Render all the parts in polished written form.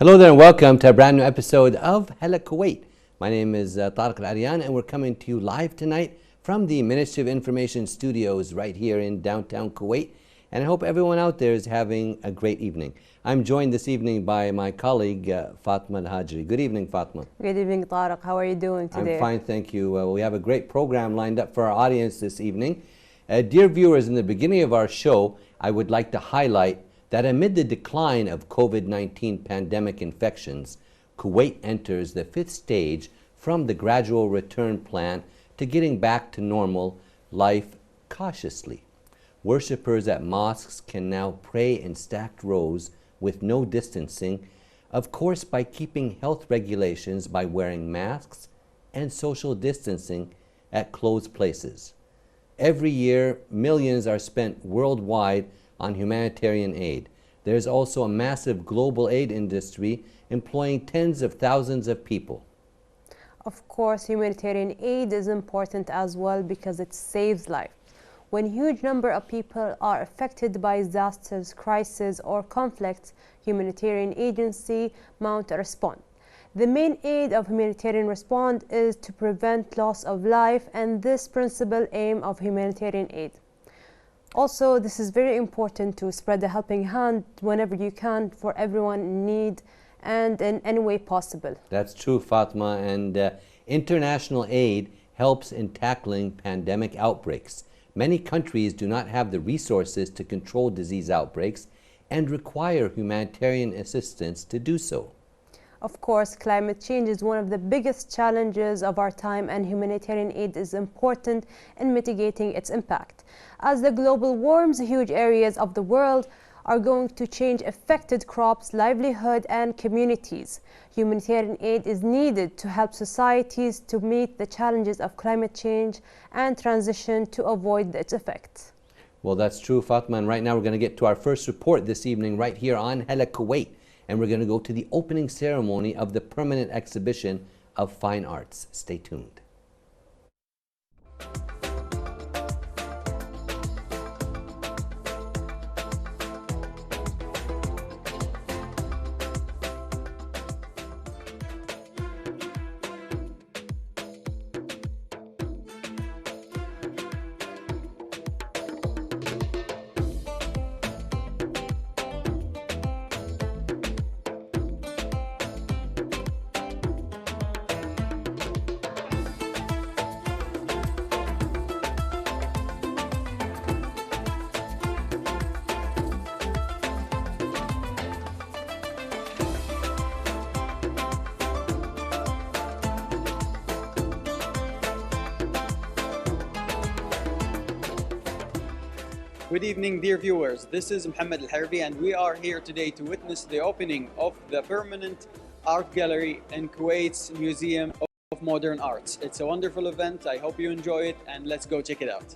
Hello there and welcome to a brand new episode of Hala Kuwait. My name is Tariq Al-Aryan and we're coming to you live tonight from the Ministry of Information studios right here in downtown Kuwait. And I hope everyone out there is having a great evening. I'm joined this evening by my colleague Fatma Al-Hajri. Good evening, Fatma. Good evening, Tariq. How are you doing today? I'm fine, thank you. We have a great program lined up for our audience this evening. Dear viewers, in the beginning of our show, I would like to highlight that amid the decline of COVID-19 pandemic infections, Kuwait enters the fifth stage from the gradual return plan to getting back to normal life cautiously. Worshippers at mosques can now pray in stacked rows with no distancing, of course by keeping health regulations by wearing masks and social distancing at closed places. Every year, millions are spent worldwide on humanitarian aid. There's also a massive global aid industry employing tens of thousands of people. Of course, humanitarian aid is important as well because it saves lives. When a huge number of people are affected by disasters, crises, or conflicts, humanitarian agency mount a response. The main aim of humanitarian response is to prevent loss of life, and this principal aim of humanitarian aid. Also, this is very important to spread the helping hand whenever you can for everyone in need and in any way possible. That's true, Fatma, and international aid helps in tackling pandemic outbreaks. Many countries do not have the resources to control disease outbreaks and require humanitarian assistance to do so. Of course, climate change is one of the biggest challenges of our time, and humanitarian aid is important in mitigating its impact. As the global warms, huge areas of the world are going to change affected crops, livelihood, and communities. Humanitarian aid is needed to help societies to meet the challenges of climate change and transition to avoid its effects. Well, that's true, Fatma, and right now we're going to get to our first report this evening right here on Hala Kuwait. And we're going to go to the opening ceremony of the permanent exhibition of fine arts. Stay tuned. Good evening, dear viewers. This is Mohammed Al-Harbi, and we are here today to witness the opening of the permanent art gallery in Kuwait's Museum of Modern Arts. It's a wonderful event. I hope you enjoy it, and let's go check it out.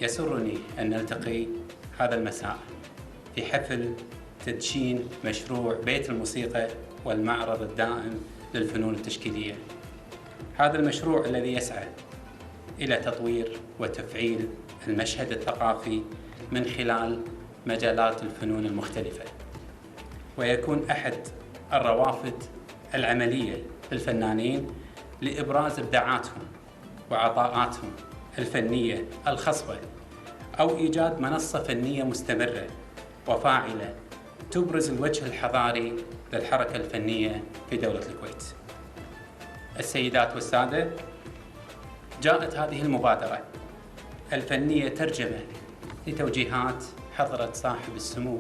يسرني أن نلتقي هذا المساء في حفل تدشين مشروع بيت الموسيقى والمعرض الدائم للفنون التشكيلية. هذا المشروع الذي يسعى إلى تطوير وتفعيل المشهد الثقافي من خلال مجالات الفنون المختلفة، ويكون أحد الروافد العملية للفنانين لإبراز إبداعاتهم وعطاءاتهم الفنية الخصبة، أو إيجاد منصة فنية مستمرة وفاعلة تبرز الوجه الحضاري للحركة الفنية في دولة الكويت. السيدات والسادة، جاءت هذه المبادرة الفنية ترجمة لتوجيهات حضرة صاحب السمو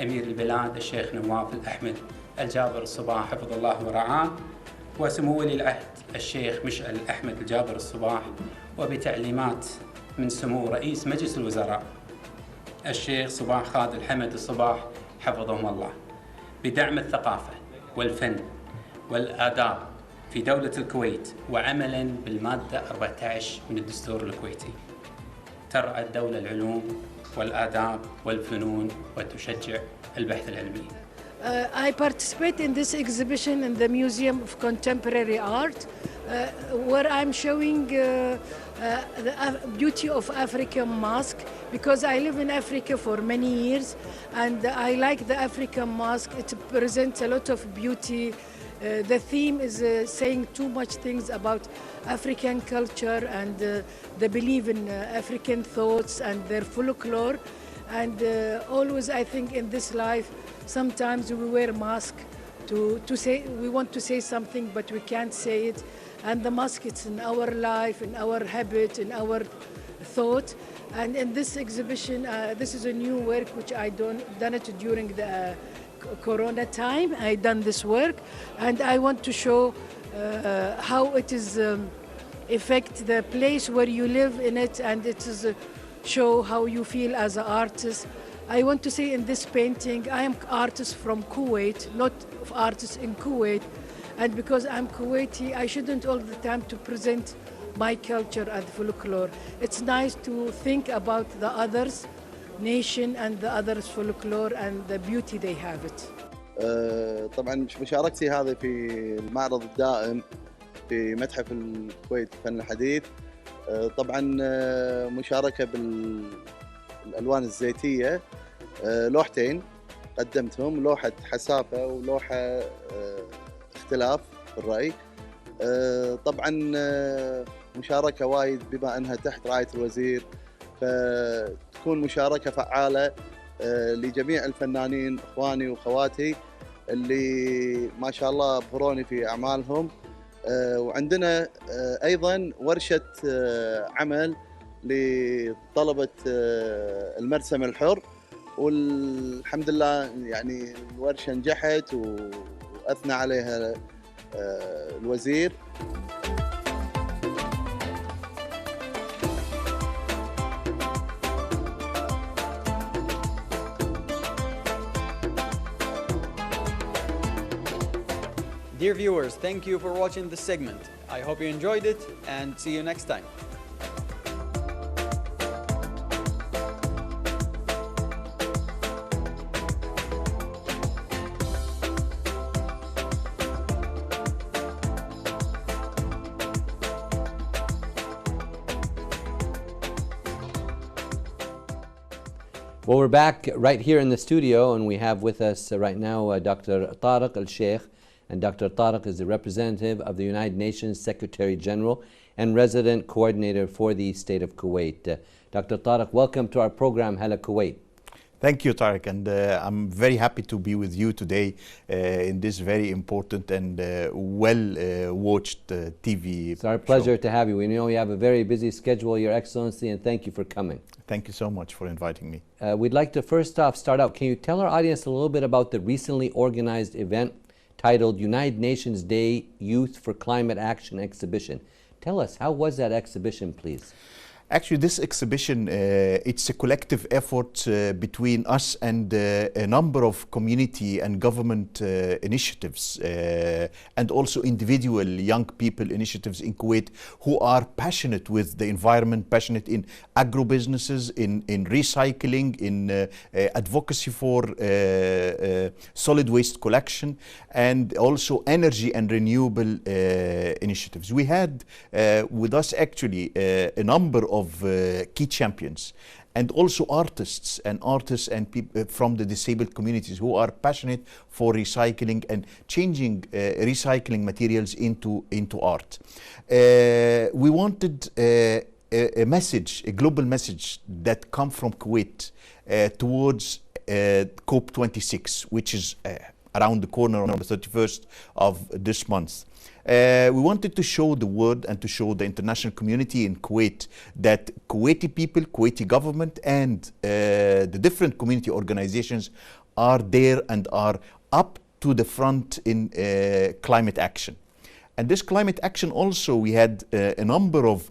أمير البلاد الشيخ نواف الأحمد الجابر الصباح حفظ الله ورعاه، وسمو ولي العهد الشيخ مشعل أحمد الجابر الصباح، وبتعليمات من سمو رئيس مجلس الوزراء الشيخ صباح خالد الحمد الصباح حفظهم الله، بدعم الثقافة والفن والآداب في دولة الكويت وعملا بالمادة 14 من الدستور الكويتي. ترعى الدولة العلوم والآداب والفنون وتشجع البحث العلمي. I participate in this exhibition in the Museum of Contemporary Art, where I'm showing the beauty of African mask, because I live in Africa for many years, and I like the African mask. It presents a lot of beauty. The theme is saying too much things about African culture and the belief in African thoughts and their folklore. And always I think in this life, sometimes we wear mask to say, we want to say something, but we can't say it. And the mask, it's in our life, in our habit, in our thought. And in this exhibition, this is a new work which I done it during the Corona time. I done this work, and I want to show how it is affect the place where you live in it, and it is show how you feel as an artist. I want to say in this painting, I am artist from Kuwait, not artist in Kuwait, and because I'm Kuwaiti, I shouldn't all the time to present my culture and folklore. It's nice to think about the others nation and the others folklore and the beauty they have it. طبعا مشاركتي هذه في المعرض الدائم في متحف الكويت الفن الحديث، طبعا مشاركة بالألوان الزيتية، لوحتين قدمتهم، لوحة حسافة ولوحة اختلاف الرأي. طبعا مشاركة وايد بما أنها تحت رعاية الوزير، فتكون مشاركة فعالة لجميع الفنانين اخواني واخواتي اللي ما شاء الله ابهروني في اعمالهم. وعندنا ايضا ورشة عمل لطلبة المرسم الحر، والحمد لله يعني الورشة نجحت واثنى عليها الوزير. Dear viewers, thank you for watching this segment. I hope you enjoyed it, and see you next time. Well, we're back right here in the studio, and we have with us right now Dr. Tariq Al-Sheikh. And Dr. Tariq is the representative of the United Nations Secretary General and resident coordinator for the state of Kuwait. Dr. Tariq, welcome to our program, Hala Kuwait. Thank you, Tariq, and I'm very happy to be with you today in this very important and well-watched TV It's our pleasure to have you. We know you have a very busy schedule, Your Excellency, and thank you for coming. Thank you so much for inviting me. We'd like to first off start out, can you tell our audience a little bit about the recently organized event titled United Nations Day Youth for Climate Action Exhibition? Tell us, how was that exhibition, please? Actually, this exhibition, it's a collective effort between us and a number of community and government initiatives and also individual young people initiatives in Kuwait who are passionate with the environment, passionate in agro-businesses, in recycling, in advocacy for solid waste collection, and also energy and renewable initiatives. We had with us actually a number of key champions and also artists and people from the disabled communities who are passionate for recycling and changing recycling materials into art. We wanted a message, a global message that come from Kuwait towards COP26, which is around the corner on the 31st of this month. We wanted to show the world and to show the international community in Kuwait that Kuwaiti people, Kuwaiti government, and the different community organizations are there and are up to the front in climate action. And this climate action also, we had a number of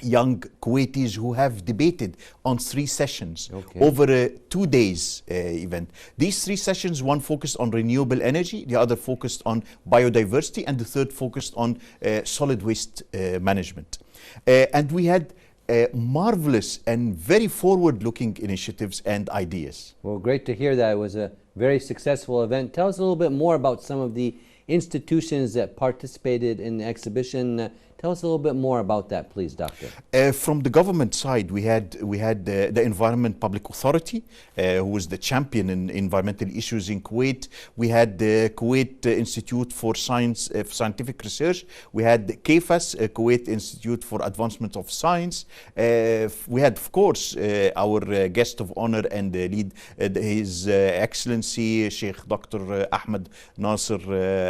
young Kuwaitis who have debated on 3 sessions Okay. over a 2 days event. These 3 sessions, one focused on renewable energy, the other focused on biodiversity, and the third focused on solid waste management. And we had marvelous and very forward-looking initiatives and ideas. Well, great to hear that. It was a very successful event. Tell us a little bit more about some of the institutions that participated in the exhibition. Tell us a little bit more about that, please, Doctor. From the government side, we had the Environment Public Authority, who was the champion in environmental issues in Kuwait. We had the Kuwait Institute for Scientific Research. We had the KFAS, Kuwait Institute for Advancement of Science. We had, of course, our guest of honor and the lead, His Excellency Sheikh Dr. Ahmed Nasser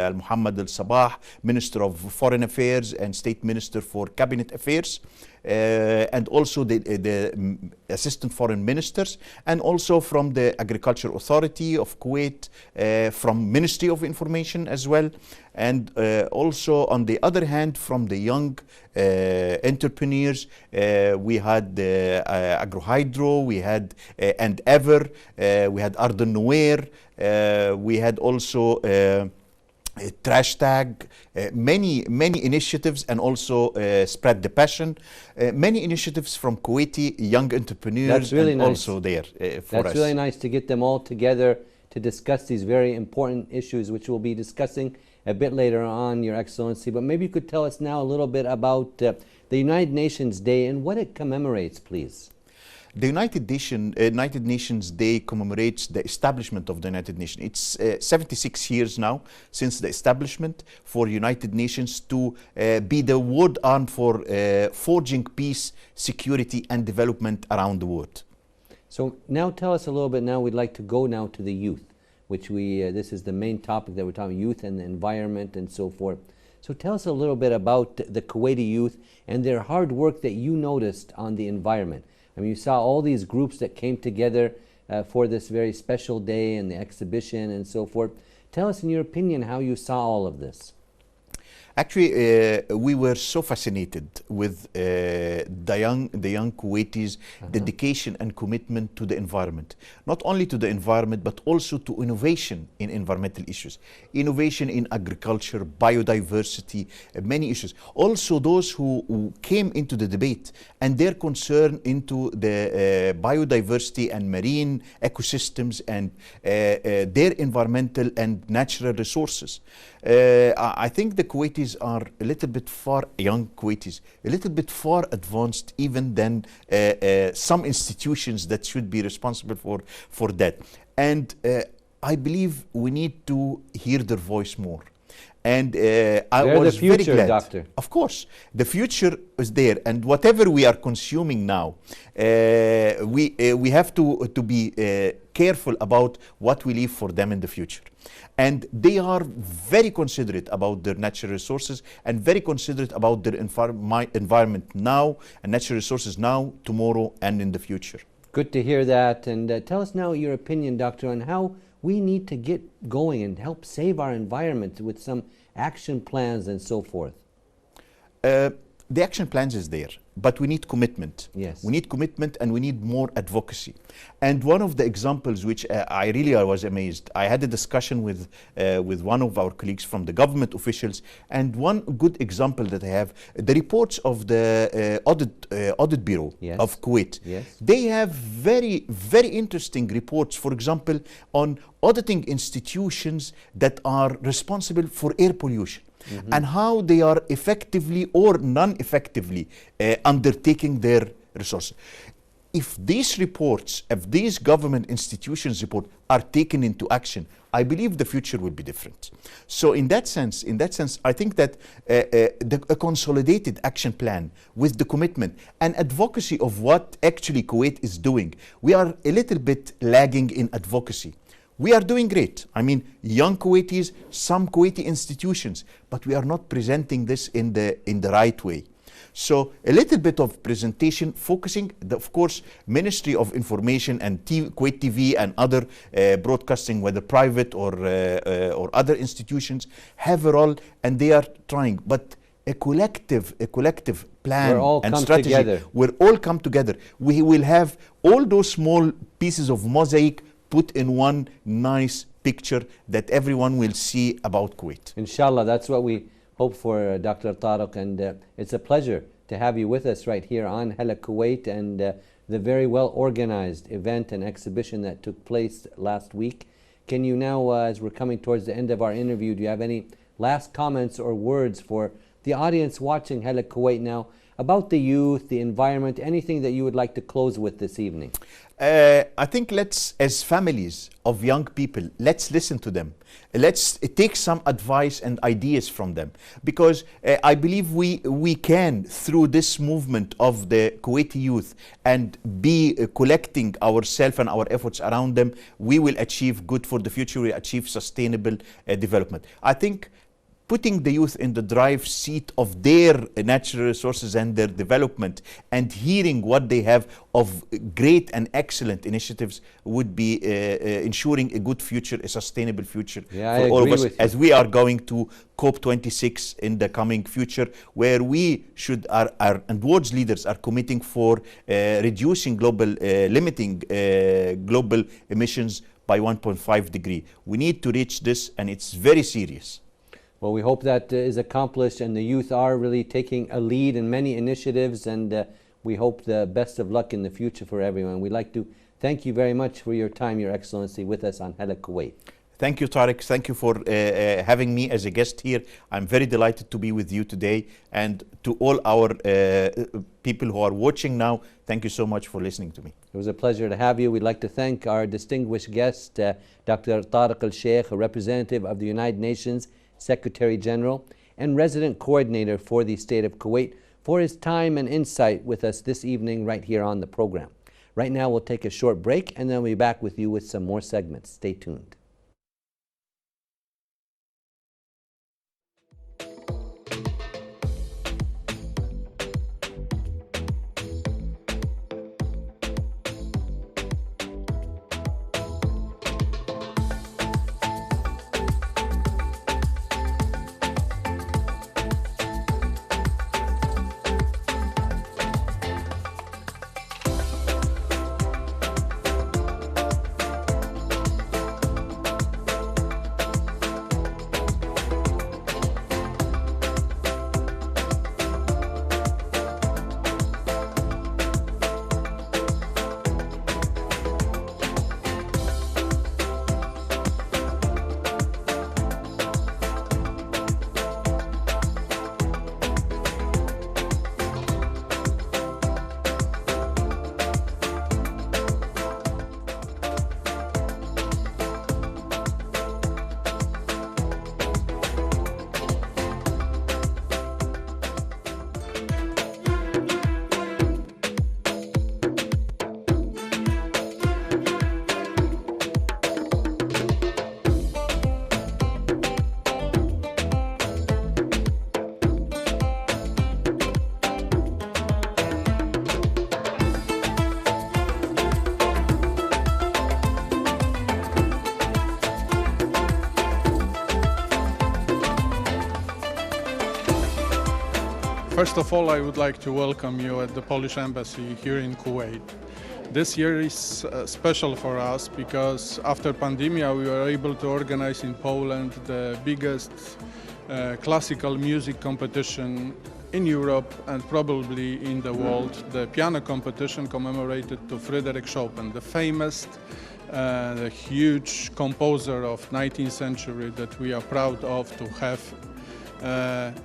Al Muhammad Al Sabah, Minister of Foreign Affairs and State Minister for Cabinet Affairs, and also the Assistant Foreign Ministers, and also from the Agriculture Authority of Kuwait, from Ministry of Information as well, and also on the other hand from the young entrepreneurs. We had Agrohydro, we had Endeavor, we had Arden Nuer, we had also Trash Tag, many initiatives, and also Spread the Passion, many initiatives from Kuwaiti young entrepreneurs. That's really and nice. Also there for us. That's really nice to get them all together to discuss these very important issues, which we'll be discussing a bit later on, Your Excellency. But maybe you could tell us now a little bit about the United Nations Day and what it commemorates, please. The United Nations Day commemorates the establishment of the United Nations. It's 76 years now since the establishment for United Nations to be the word arm for forging peace, security, and development around the world. So now tell us a little bit. Now we'd like to go now to the youth, which this is the main topic that we're talking, youth and the environment and so forth. So tell us a little bit about the Kuwaiti youth and their hard work that you noticed on the environment. I mean, you saw all these groups that came together for this very special day and the exhibition and so forth. Tell us, in your opinion, how you saw all of this. Actually, we were so fascinated with the young Kuwaitis' dedication and commitment to the environment. Not only to the environment, but also to innovation in environmental issues. Innovation in agriculture, biodiversity, many issues. Also those who came into the debate and their concern into the biodiversity and marine ecosystems and their environmental and natural resources. I think the Kuwaitis are a little bit far, young Kuwaitis, a little bit far advanced even than some institutions that should be responsible for that. And I believe we need to hear their voice more. And I was the future, very glad. Doctor. Of course, the future is there, and whatever we are consuming now, we have to be careful about what we leave for them in the future. And they are very considerate about their natural resources and very considerate about their environment now and natural resources now, tomorrow, and in the future. Good to hear that. And tell us now your opinion, Doctor, on how we need to get going and help save our environment with some action plans and so forth. The action plans is there, but we need commitment. Yes. We need commitment and we need more advocacy. And one of the examples which I was amazed, I had a discussion with one of our colleagues from the government officials, and one good example that I have, the reports of the Audit Bureau Yes. of Kuwait. Yes. They have very, very interesting reports, for example, on auditing institutions that are responsible for air pollution. And how they are effectively or non-effectively undertaking their resources. If these reports, if these government institutions report are taken into action, I believe the future will be different. So in that sense, I think that a consolidated action plan with the commitment and advocacy of what actually Kuwait is doing, we are a little bit lagging in advocacy. We are doing great. I mean, young Kuwaitis, some Kuwaiti institutions, but we are not presenting this in the right way. So a little bit of presentation, focusing, of course, Ministry of Information and Kuwait TV and other broadcasting, whether private or other institutions, have a role, and they are trying. But a collective plan We're all and come strategy. together. We'll all come together. We will have all those small pieces of mosaic put in one nice picture that everyone will see about Kuwait. Inshallah, that's what we hope for, Dr. Tariq, and it's a pleasure to have you with us right here on Hala Kuwait and the very well organized event and exhibition that took place last week. Can you now, as we're coming towards the end of our interview, do you have any last comments or words for the audience watching Hala Kuwait now about the youth, the environment, anything that you would like to close with this evening? I think let's, as families of young people, let's listen to them. Let's take some advice and ideas from them, because I believe we can, through this movement of the Kuwaiti youth, and be collecting ourselves and our efforts around them, we will achieve good for the future, we achieve sustainable development. I think putting the youth in the drive seat of their natural resources and their development, and hearing what they have of great and excellent initiatives, would be ensuring a good future, a sustainable future for all of us, as we are going to COP26 in the coming future, where we should, and world's leaders are committing for reducing limiting global emissions by 1.5 degrees. We need to reach this, and it's very serious. Well, we hope that is accomplished, and the youth are really taking a lead in many initiatives, and we hope the best of luck in the future for everyone. We'd like to thank you very much for your time, Your Excellency, with us on Hala Kuwait. Thank you, Tariq. Thank you for having me as a guest here. I'm very delighted to be with you today. And to all our people who are watching now, thank you so much for listening to me. It was a pleasure to have you. We'd like to thank our distinguished guest, Dr. Tariq Al-Sheikh, a representative of the United Nations Secretary General and resident coordinator for the state of Kuwait, for his time and insight with us this evening right here on the program. Right now we'll take a short break, and then we'll be back with you with some more segments. Stay tuned. First of all, I would like to welcome you at the Polish Embassy here in Kuwait. This year is special for us because after pandemic we were able to organize in Poland the biggest classical music competition in Europe and probably in the world, the piano competition commemorated to Frédéric Chopin, the famous, the huge composer of 19th century that we are proud of to have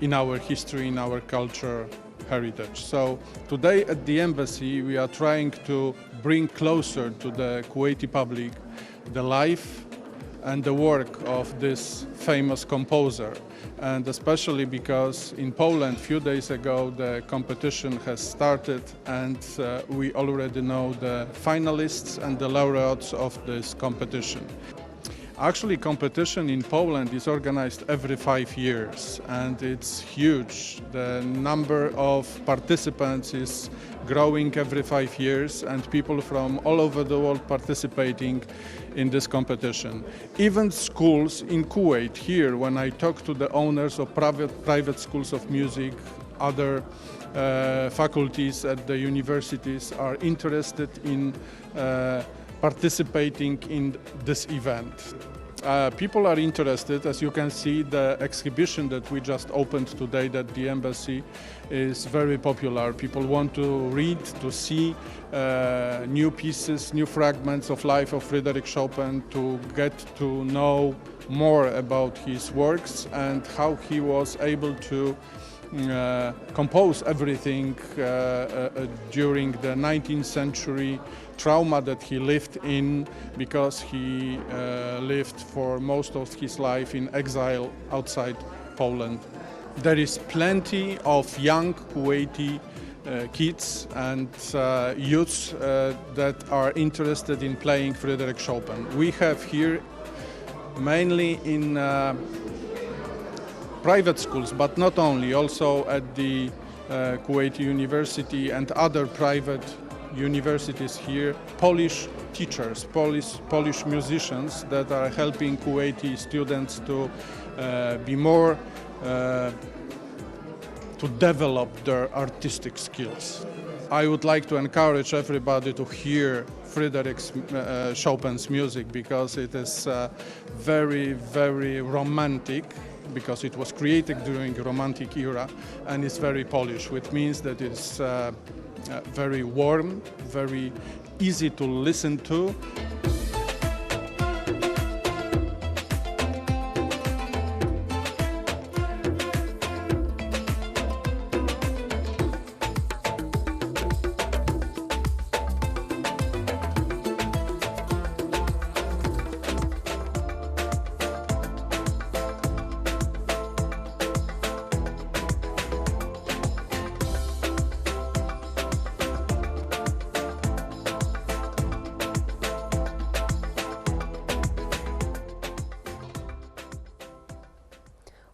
in our history, in our culture heritage. So today at the embassy we are trying to bring closer to the Kuwaiti public the life and the work of this famous composer, and especially because in Poland a few days ago the competition has started, and we already know the finalists and the laureates of this competition. Actually, competition in Poland is organized every 5 years, and it's huge. The number of participants is growing every 5 years, and people from all over the world participating in this competition. Even schools in Kuwait here, when I talk to the owners of private schools of music, other faculties at the universities are interested in participating in this event. People are interested. As you can see, the exhibition that we just opened today at the embassy is very popular. People want to read, to see new pieces, new fragments of life of Frédéric Chopin, to get to know more about his works and how he was able to compose everything during the 19th century trauma that he lived in, because he lived for most of his life in exile outside Poland. There is plenty of young Kuwaiti kids and youths that are interested in playing Frédéric Chopin. We have here mainly in private schools, but not only, also at the Kuwaiti University and other private universities here, Polish teachers, Polish musicians that are helping Kuwaiti students to be more, to develop their artistic skills. I would like to encourage everybody to hear Frédéric Chopin's music, because it is very, very romantic, because it was created during the Romantic era, and it's very Polish, which means that it's very warm, very easy to listen to.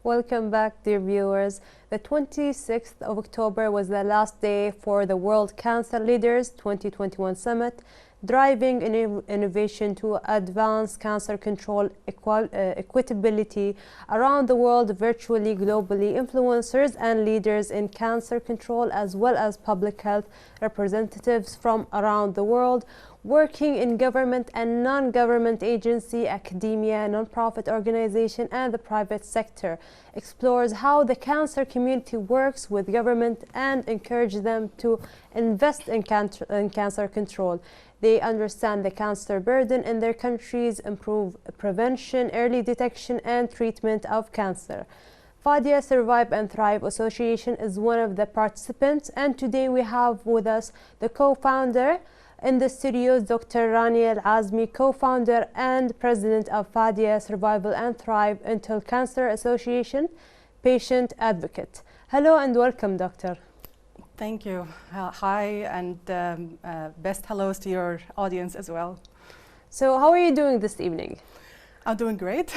Welcome back, dear viewers. The 26th of October was the last day for the World Cancer Leaders 2021 Summit, driving innovation to advance cancer control equitability around the world, virtually, globally. Influencers and leaders in cancer control, as well as public health representatives from around the world, working in government and non-government agency, academia, non-profit organization, and the private sector, explores how the cancer community works with government and encourage them to invest in cancer control. They understand the cancer burden in their countries, improve prevention, early detection, and treatment of cancer. Fadia Survive and Thrive Association is one of the participants, and today we have with us the co-founder in the studios, Dr. Rani Al-Azmi, co-founder and president of Fadia Survival and Thrive Until Cancer Association, patient advocate. Hello and welcome, doctor. Thank you. Hi, and best hellos to your audience as well. So how are you doing this evening? I'm doing great.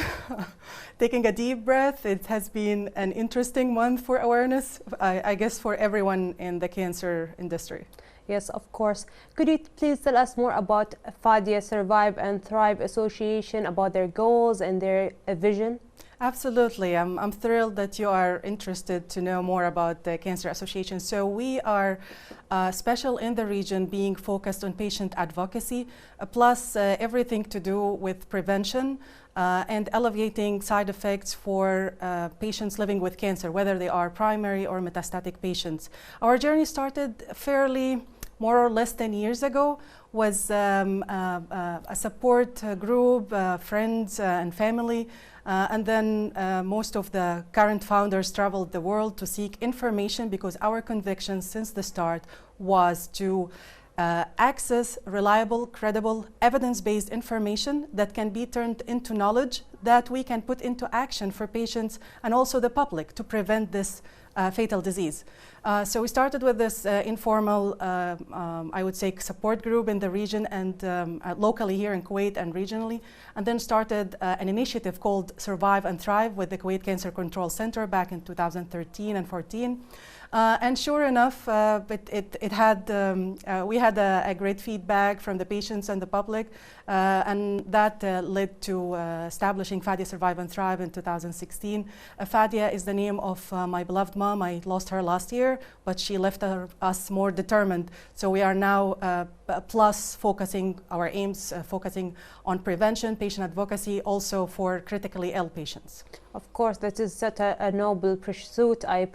Taking a deep breath. It has been an interesting month for awareness, I guess, for everyone in the cancer industry. Yes, of course. Could you please tell us more about Fadia Survive and Thrive Association, about their goals and their vision? Absolutely. I'm thrilled that you are interested to know more about the Cancer Association. So we are special in the region, being focused on patient advocacy, plus everything to do with prevention and alleviating side effects for patients living with cancer, whether they are primary or metastatic patients. Our journey started fairly more or less 10 years ago, was a support group, friends and family. And then most of the current founders traveled the world to seek information, because our conviction since the start was to access reliable, credible, evidence-based information that can be turned into knowledge that we can put into action for patients and also the public to prevent this fatal disease. So we started with this informal, I would say, support group in the region and locally here in Kuwait and regionally, and then started an initiative called Survive and Thrive with the Kuwait Cancer Control Center back in 2013 and 14. And sure enough, we had a great feedback from the patients and the public, and that led to establishing Fadia Survive and Thrive in 2016. Fadia is the name of my beloved mom. I lost her last year, but she left us more determined. So we are now plus focusing our aims, focusing on prevention, patient advocacy, also for critically ill patients. Of course, that is such a noble pursuit. I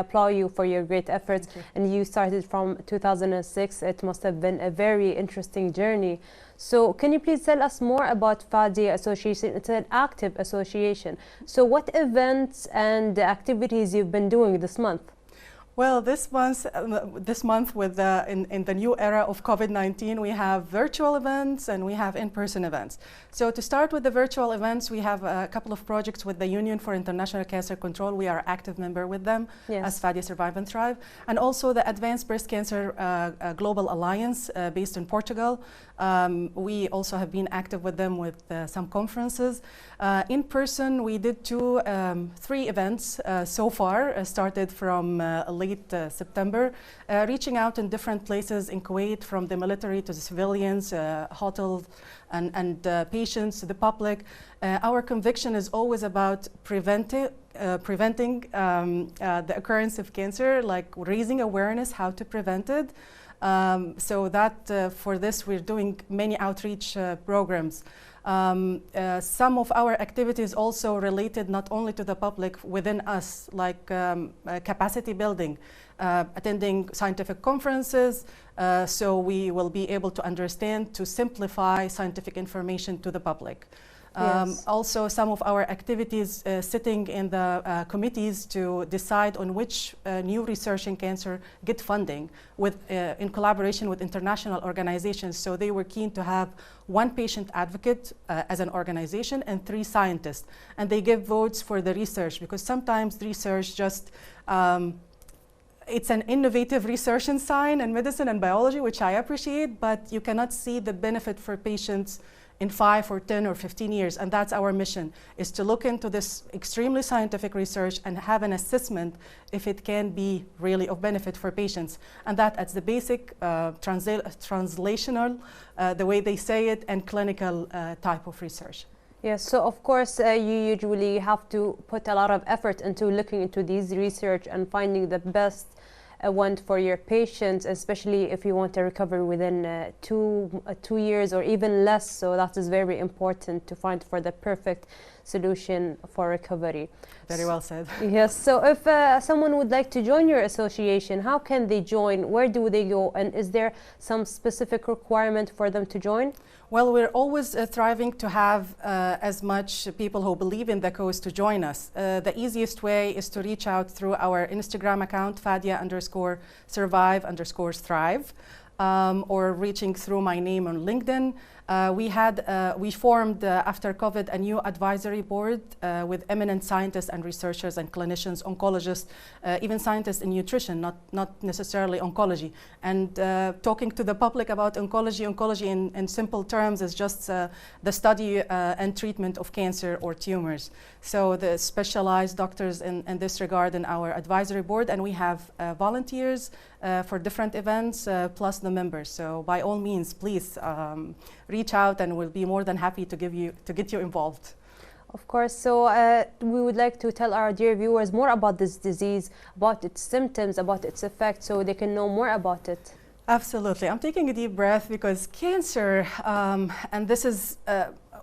applaud you for your great efforts. And you started from 2006. It must have been a very interesting journey. So can you please tell us more about Fadia Association? It's an active association. So what events and activities you've been doing this month? Well, this month with in the new era of COVID-19, we have virtual events and we have in-person events. So to start with the virtual events, we have a couple of projects with the Union for International Cancer Control. We are active member with them as Fadia Survive and Thrive. And also the Advanced Breast Cancer Global Alliance based in Portugal. We also have been active with them with some conferences. In person, we did three events so far, started from late September, reaching out in different places in Kuwait, from the military to the civilians, hotels and patients, to the public. Our conviction is always about preventing the occurrence of cancer, like raising awareness how to prevent it. So that for this we're doing many outreach programs. Some of our activities also related not only to the public within us, like capacity building, attending scientific conferences, so we will be able to understand, to simplify scientific information to the public. Also, some of our activities sitting in the committees to decide on which new research in cancer get funding in collaboration with international organizations. So they were keen to have one patient advocate as an organization and 3 scientists. And they give votes for the research, because sometimes research just it's an innovative research in science and medicine and biology, which I appreciate, but you cannot see the benefit for patients in 5 or 10 or 15 years. And that's our mission, is to look into this extremely scientific research and have an assessment if it can be really of benefit for patients. And that at the basic translational, the way they say it, and clinical type of research. Yes, so of course you usually have to put a lot of effort into looking into these research and finding the best one for your patients, especially if you want to recover within 2 years or even less. So that is very important to find for the perfect solution for recovery. Very well said. Yes, so if someone would like to join your association, how can they join? Where do they go? And is there some specific requirement for them to join? Well, we're always thriving to have as much people who believe in the cause to join us. The easiest way is to reach out through our Instagram account, Fadia_Survive_Thrive, or reaching through my name on LinkedIn. We formed after COVID a new advisory board with eminent scientists and researchers and clinicians, oncologists, even scientists in nutrition, not necessarily oncology. And talking to the public about oncology in simple terms is just the study and treatment of cancer or tumors. So the specialized doctors in this regard in our advisory board, and we have volunteers for different events, plus the members. So by all means, please reach out, and we'll be more than happy to get you involved. Of course. So we would like to tell our dear viewers more about this disease, about its symptoms, about its effects, so they can know more about it. Absolutely. I'm taking a deep breath because cancer, and this is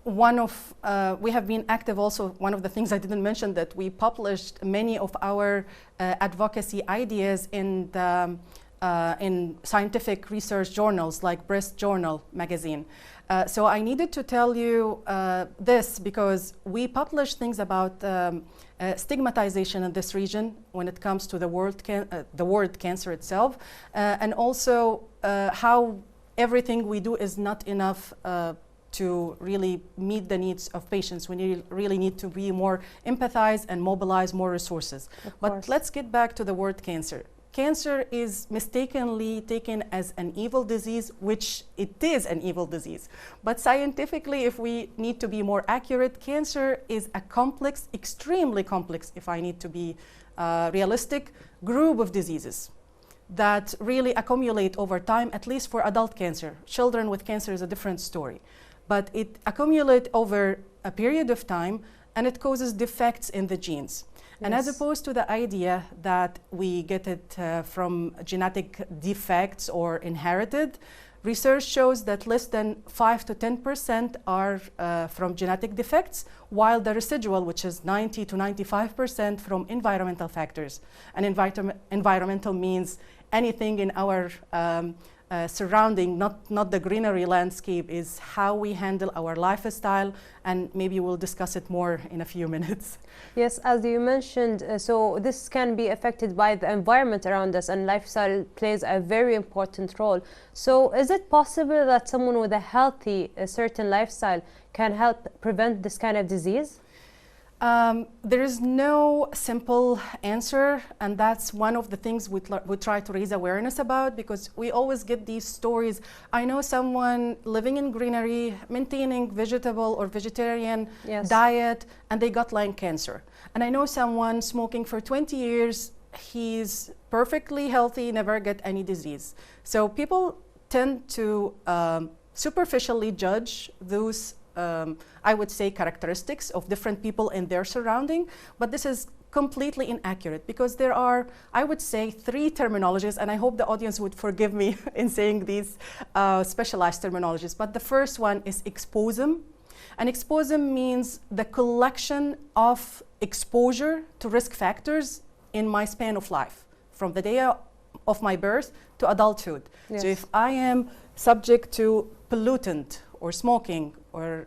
one of, we have been active also. One of the things I didn't mention, that we published many of our advocacy ideas in scientific research journals like Breast Journal magazine. So I needed to tell you this because we publish things about stigmatization in this region when it comes to the word cancer itself, and also how everything we do is not enough to really meet the needs of patients. We really need to be more empathized and mobilize more resources. But let's get back to the word cancer. Cancer is mistakenly taken as an evil disease, which it is an evil disease. But scientifically, if we need to be more accurate, cancer is a complex, extremely complex, if I need to be realistic, group of diseases that really accumulate over time, at least for adult cancer. Children with cancer is a different story. But it accumulates over a period of time, and it causes defects in the genes. And as opposed to the idea that we get it from genetic defects or inherited, research shows that less than 5 to 10% are from genetic defects, while the residual, which is 90 to 95% from environmental factors. And environmental means anything in our surrounding, not the greenery landscape, is how we handle our lifestyle, and maybe we'll discuss it more in a few minutes. Yes, as you mentioned, so this can be affected by the environment around us, and lifestyle plays a very important role. So is it possible that someone with a healthy, certain lifestyle can help prevent this kind of disease? There is no simple answer, and that's one of the things we try to raise awareness about, because we always get these stories. I know someone living in greenery, maintaining vegetable or vegetarian diet, and they got lung cancer. And I know someone smoking for 20 years, he's perfectly healthy, never get any disease. So people tend to superficially judge those I would say characteristics of different people in their surrounding, but this is completely inaccurate, because there are, I would say, 3 terminologies, and I hope the audience would forgive me in saying these specialized terminologies. But the first one is exposum, and exposum means the collection of exposure to risk factors in my span of life, from the day of my birth to adulthood. So if I am subject to pollutant or smoking, or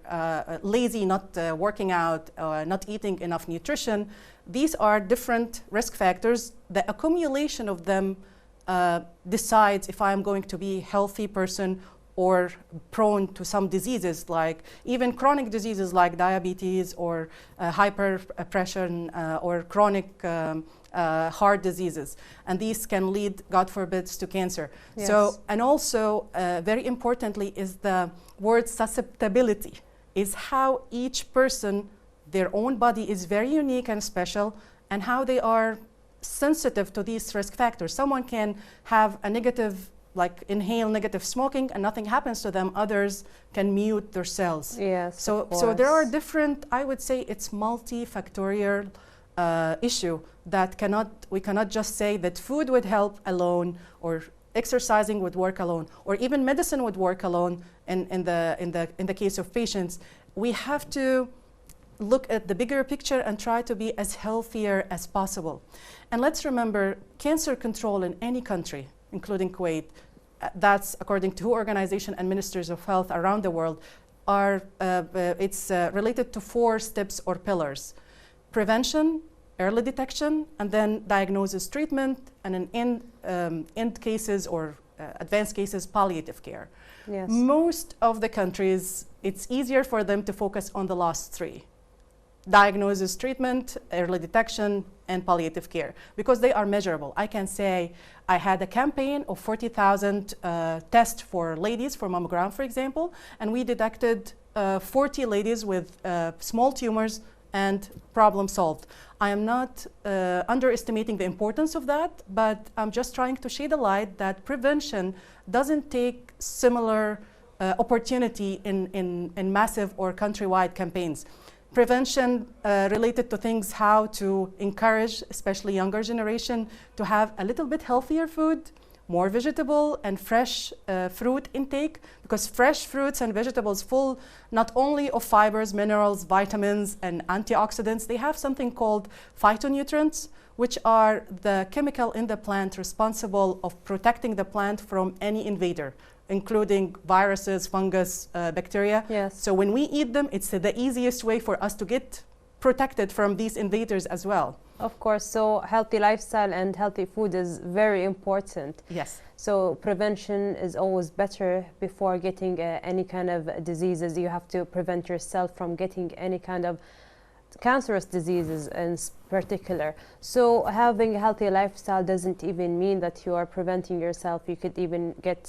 lazy, not working out, not eating enough nutrition, these are different risk factors. The accumulation of them decides if I'm going to be a healthy person or prone to some diseases, like even chronic diseases like diabetes or hypertension or chronic heart diseases, and these can lead, God forbid, to cancer. So, and also very importantly is the word susceptibility, is how each person, their own body is very unique and special, and how they are sensitive to these risk factors. Someone can have a negative, like inhale negative smoking, and nothing happens to them. Others can mute their cells. So there are different, I would say it's multifactorial issue that we cannot just say that food would help alone, or exercising would work alone, or even medicine would work alone in the case of patients. We have to look at the bigger picture and try to be as healthier as possible. And let's remember, cancer control in any country, including Kuwait, that's according to organizations and ministers of health around the world, are it's related to 4 steps or pillars: prevention, early detection, and then diagnosis, treatment, and in end cases or advanced cases, palliative care. Most of the countries, it's easier for them to focus on the last 3: diagnosis, treatment, early detection, and palliative care, because they are measurable. I can say I had a campaign of 40,000 tests for ladies for mammogram, for example, and we detected 40 ladies with small tumors, and problem solved. I am not underestimating the importance of that, but I'm just trying to shed a light that prevention doesn't take similar opportunity in massive or countrywide campaigns. Prevention related to things, how to encourage, especially younger generation, to have a little bit healthier food, more vegetable and fresh fruit intake, because fresh fruits and vegetables full not only of fibers, minerals, vitamins, and antioxidants, they have something called phytonutrients, which are the chemical in the plant responsible of protecting the plant from any invader, including viruses, fungus, bacteria. Yes. So when we eat them, it's the easiest way for us to get protected from these invaders as well. Of course, so healthy lifestyle and healthy food is very important. Yes. So prevention is always better before getting any kind of diseases. You have to prevent yourself from getting any kind of cancerous diseases in particular. So having a healthy lifestyle doesn't even mean that you are preventing yourself. You could even get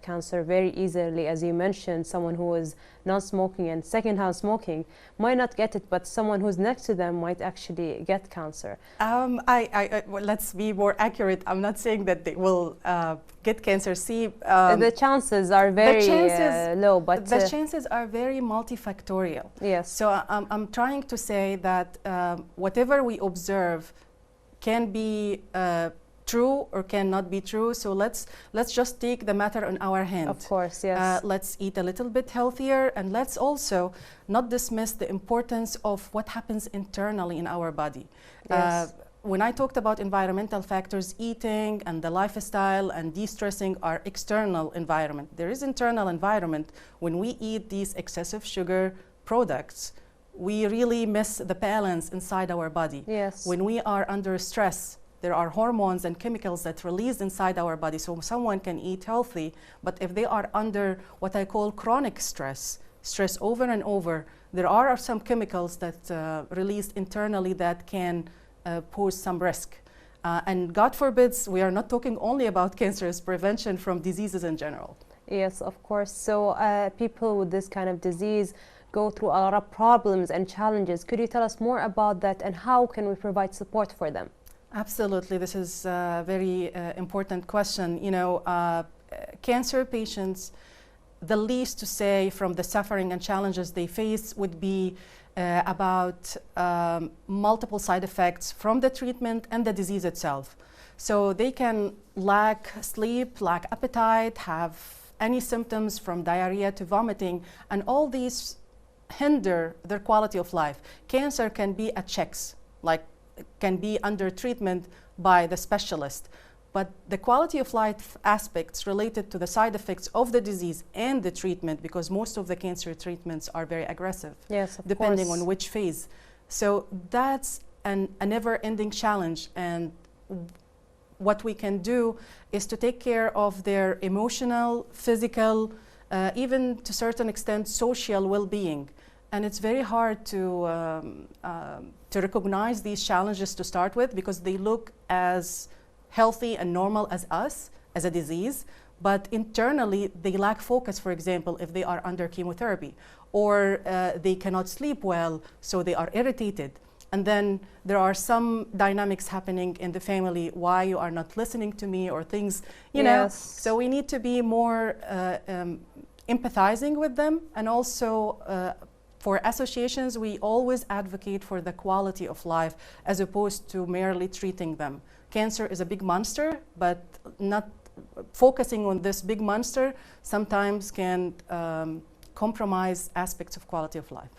cancer very easily. As you mentioned, someone who is non-smoking and secondhand smoking might not get it, but someone who's next to them might actually get cancer. Well, let's be more accurate. I'm not saying that they will get cancer. See, the chances are very low, but the chances are very multifactorial. Yes. So I'm trying to say that whatever we observe can be true or cannot be true. So let's just take the matter in our hands. Of course, yes. Let's eat a little bit healthier, and let's also not dismiss the importance of what happens internally in our body. Yes. When I talked about environmental factors, eating and the lifestyle and de-stressing are external environment. There is internal environment. When we eat these excessive sugar products, we really miss the balance inside our body. Yes. When we are under stress, there are hormones and chemicals that release inside our body. So someone can eat healthy, but if they are under what I call chronic stress over and over, there are some chemicals that released internally that can pose some risk. And God forbids, we are not talking only about cancer, it's prevention from diseases in general. Yes, of course. So people with this kind of disease go through a lot of problems and challenges. Could you tell us more about that, and how can we provide support for them? Absolutely, this is a very important question. You know, cancer patients, the least to say from the suffering and challenges they face would be about multiple side effects from the treatment and the disease itself. So they can lack sleep, lack appetite, have any symptoms from diarrhea to vomiting, and all these hinder their quality of life. Cancer can be at checks, like can be under treatment by the specialist, but the quality of life aspects related to the side effects of the disease and the treatment, because most of the cancer treatments are very aggressive, yes, of depending course. on which phase. So that's a never-ending challenge, and what we can do is to take care of their emotional, physical, even to a certain extent social well-being. And it's very hard to recognize these challenges to start with, because they look as healthy and normal as us, as a disease, but internally they lack focus, for example, if they are under chemotherapy, or they cannot sleep well, so they are irritated. And then there are some dynamics happening in the family, why you are not listening to me, or things, you know. So we need to be more empathizing with them, and also for associations, we always advocate for the quality of life as opposed to merely treating them. Cancer is a big monster, but not focusing on this big monster sometimes can compromise aspects of quality of life.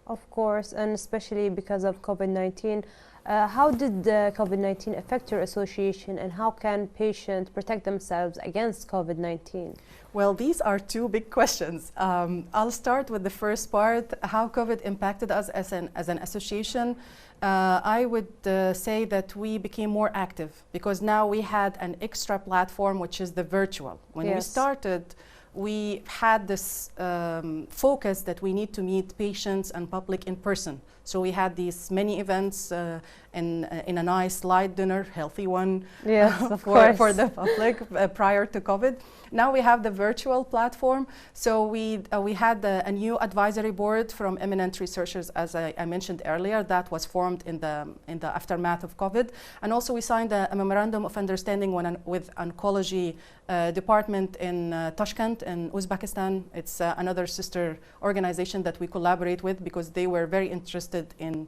Of course, and especially because of COVID-19. How did COVID-19 affect your association, and how can patients protect themselves against COVID-19? Well, these are two big questions. I'll start with the first part, how COVID impacted us as an association. I would say that we became more active, because now we had an extra platform, which is the virtual. When we started, we had this focus that we need to meet patients and public in person. So we had these many events in a nice light dinner, healthy one, for the public prior to COVID. Now we have the virtual platform. So we had a new advisory board from eminent researchers, as I mentioned earlier, that was formed in the aftermath of COVID. And also we signed a memorandum of understanding with oncology department in Tashkent in Uzbekistan. It's another sister organization that we collaborate with, because they were very interested in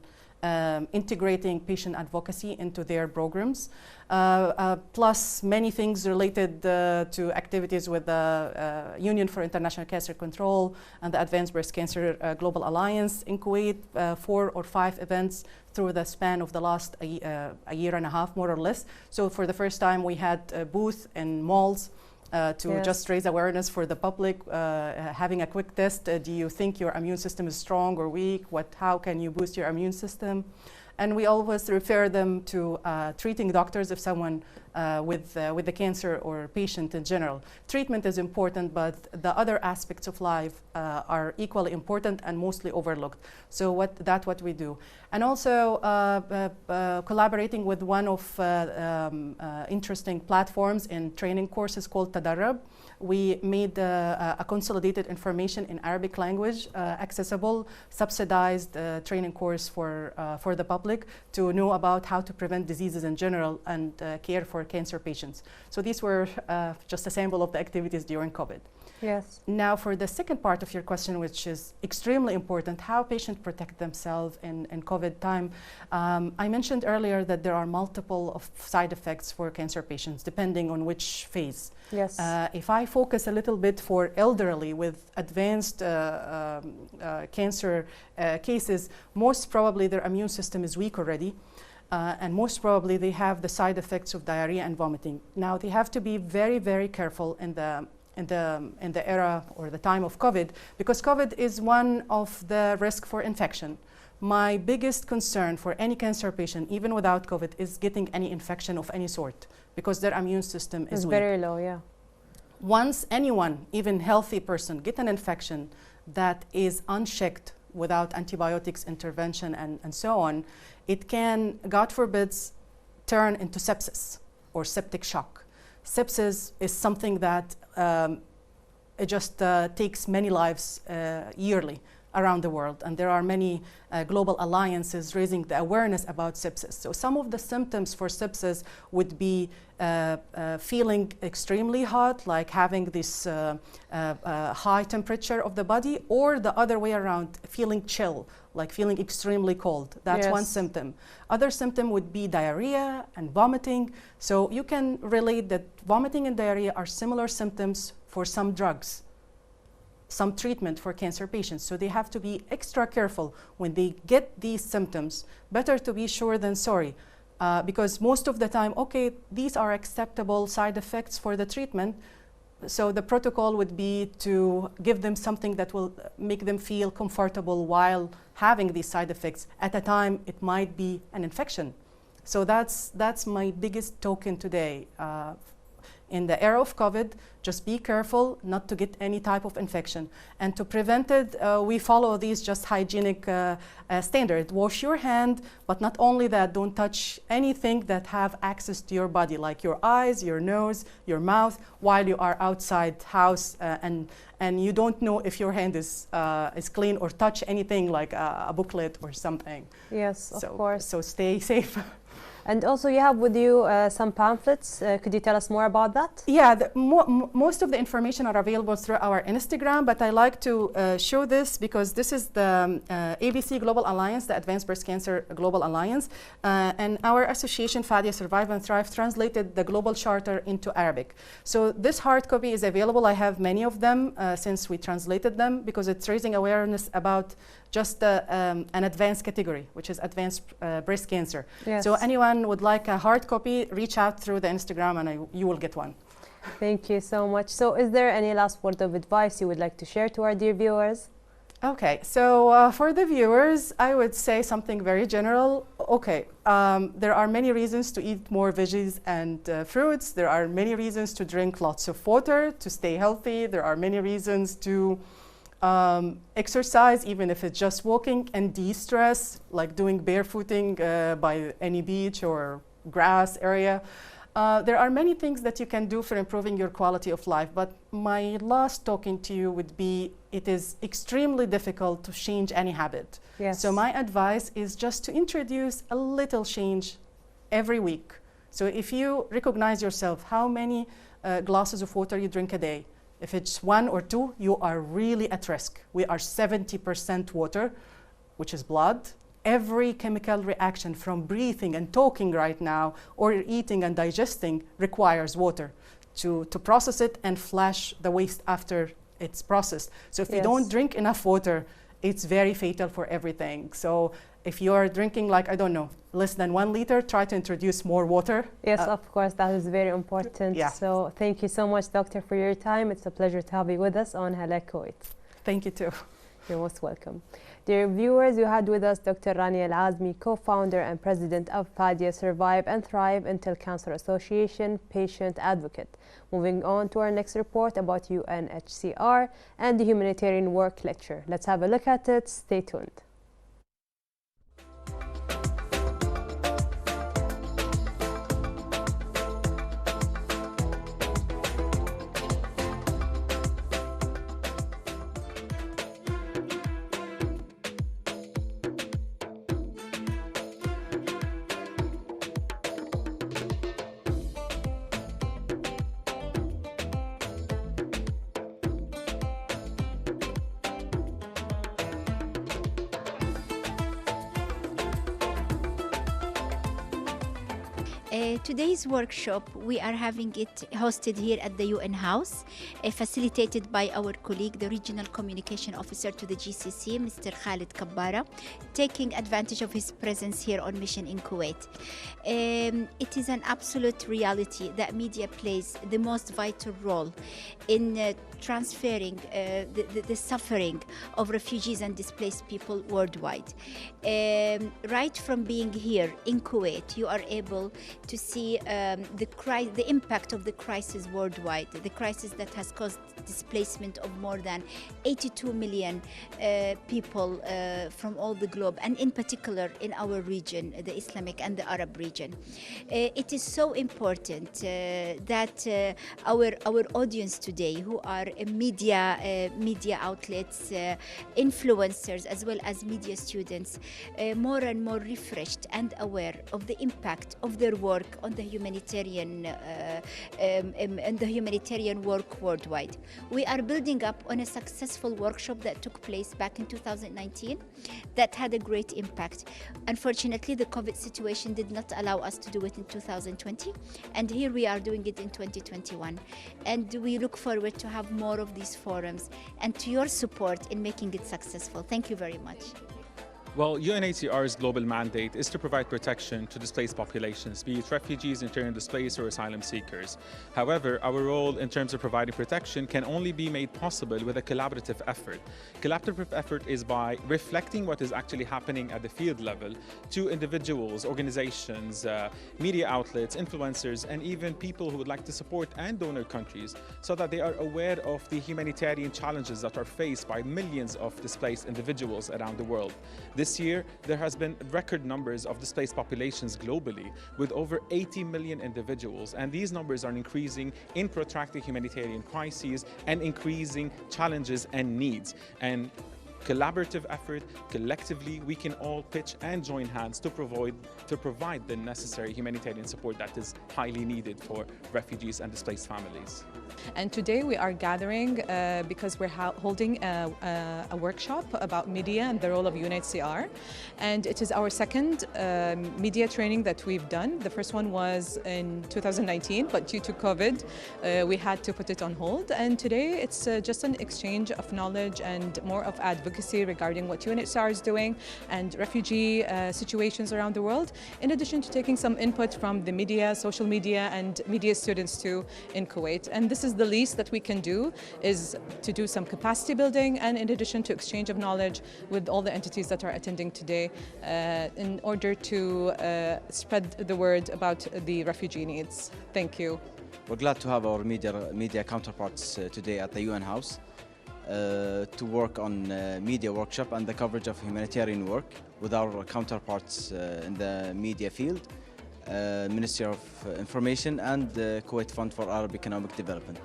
integrating patient advocacy into their programs, plus many things related to activities with the Union for International Cancer Control and the Advanced Breast Cancer Global Alliance in Kuwait, 4 or 5 events through the span of the last a year and a half, more or less. So for the first time, we had a booth in malls to just raise awareness for the public, having a quick test. Do you think your immune system is strong or weak? How can you boost your immune system? And we always refer them to treating doctors if someone with the cancer or patient in general. Treatment is important, but the other aspects of life are equally important and mostly overlooked. So that's what we do. And also collaborating with one of interesting platforms in training courses called Tadarrab. We made a consolidated information in Arabic language, accessible, subsidized training course for the public to know about how to prevent diseases in general and care for cancer patients. So these were just a sample of the activities during COVID. Yes. Now for the second part of your question, which is extremely important, how patients protect themselves in COVID time. I mentioned earlier that there are multiple side effects for cancer patients depending on which phase. Yes. If I focus a little bit for elderly with advanced cancer cases, most probably their immune system is weak already. And most probably they have the side effects of diarrhea and vomiting. Now they have to be very, very careful in the era or the time of COVID, because COVID is one of the risk for infection. My biggest concern for any cancer patient, even without COVID, is getting any infection of any sort, because their immune system is weak. Very low, yeah. Once anyone, even healthy person, get an infection that is unchecked without antibiotics intervention and so on, it can, God forbids, turn into sepsis or septic shock. Sepsis is something that it just takes many lives yearly around the world, and there are many global alliances raising the awareness about sepsis. So some of the symptoms for sepsis would be feeling extremely hot, like having this high temperature of the body, or the other way around, feeling chill, like feeling extremely cold. That's one symptom. Other symptom would be diarrhea and vomiting. So you can relate that vomiting and diarrhea are similar symptoms for some drugs, some treatment for cancer patients. So they have to be extra careful when they get these symptoms. Better to be sure than sorry, because most of the time, okay, these are acceptable side effects for the treatment. So the protocol would be to give them something that will make them feel comfortable while having these side effects. At a time, it might be an infection. So that's my biggest token today. In the era of COVID, just be careful not to get any type of infection. And to prevent it, we follow these just hygienic standards. Wash your hand, but not only that, don't touch anything that have access to your body, like your eyes, your nose, your mouth, while you are outside house, and you don't know if your hand is clean, or touch anything like a booklet or something. Yes, of course. So stay safe. And also you have with you some pamphlets. Could you tell us more about that? Yeah, most of the information are available through our Instagram, but I like to show this because this is the ABC Global Alliance, the Advanced Breast Cancer Global Alliance. And our association, Fadia Survive and Thrive, translated the Global Charter into Arabic. So this hard copy is available. I have many of them since we translated them, because it's raising awareness about just an advanced category, which is advanced breast cancer. Yes. So anyone would like a hard copy, reach out through the Instagram and you will get one. Thank you so much. So is there any last word of advice you would like to share to our dear viewers? Okay, so for the viewers, I would say something very general. Okay, there are many reasons to eat more veggies and fruits. There are many reasons to drink lots of water to stay healthy. There are many reasons to exercise, even if it's just walking, and de-stress, like doing barefooting by any beach or grass area. There are many things that you can do for improving your quality of life, but my last talking to you would be, it is extremely difficult to change any habit. Yes. So my advice is just to introduce a little change every week. So if you recognize yourself, how many glasses of water you drink a day, if it's 1 or 2, you are really at risk. We are 70% water, which is blood. Every chemical reaction from breathing and talking right now, or eating and digesting, requires water to process it and flush the waste after it's processed. So if you don't drink enough water, it's very fatal for everything. So If you are drinking, like, I don't know, less than 1 liter, try to introduce more water. Yes, of course, that is very important. Yeah. So thank you so much, Doctor, for your time. It's a pleasure to have you with us on Hala Kuwait. Thank you too. You're most welcome. Dear viewers, you had with us Dr. Rania Al-Azmi, co-founder and president of FADIA Survive and Thrive Until Cancer Association, patient advocate. Moving on to our next report about UNHCR and the humanitarian work lecture. Let's have a look at it. Stay tuned. Today's workshop, we are having it hosted here at the UN House, facilitated by our colleague, the Regional Communication Officer to the GCC, Mr. Khalid Kabbara, taking advantage of his presence here on mission in Kuwait. It is an absolute reality that media plays the most vital role in transferring the suffering of refugees and displaced people worldwide. Right from being here in Kuwait, you are able to see the impact of the crisis worldwide, the crisis that has caused displacement of more than 82 million people from all the globe, and in particular in our region, the Islamic and the Arab region. It is so important that our audience today, who are media outlets, influencers, as well as media students, more and more refreshed and aware of the impact of their work on the humanitarian work worldwide. We are building up on a successful workshop that took place back in 2019 that had a great impact. Unfortunately, the COVID situation did not allow us to do it in 2020, and here we are doing it in 2021. And we look forward to have more of these forums and to your support in making it successful. Thank you very much. Well, UNHCR's global mandate is to provide protection to displaced populations, be it refugees, internally displaced, or asylum seekers. However, our role in terms of providing protection can only be made possible with a collaborative effort. Collaborative effort is by reflecting what is actually happening at the field level to individuals, organizations, media outlets, influencers, and even people who would like to support and donor countries, so that they are aware of the humanitarian challenges that are faced by millions of displaced individuals around the world. This year, there has been record numbers of displaced populations globally, with over 80 million individuals, and these numbers are increasing in protracted humanitarian crises and increasing challenges and needs. And collaborative effort, collectively, we can all pitch and join hands to provide the necessary humanitarian support that is highly needed for refugees and displaced families. And today we are gathering because we're holding a workshop about media and the role of UNHCR. And it is our second media training that we've done. The first one was in 2019, but due to COVID, we had to put it on hold. And today it's just an exchange of knowledge and more of advocacy regarding what UNHCR is doing and refugee situations around the world, in addition to taking some input from the media, social media, and media students too in Kuwait. And this is the least that we can do, is to do some capacity building, and in addition to exchange of knowledge with all the entities that are attending today in order to spread the word about the refugee needs. Thank you. We're glad to have our media counterparts today at the UN House to work on media workshop and the coverage of humanitarian work with our counterparts in the media field, Ministry of Information and the Kuwait Fund for Arab Economic Development.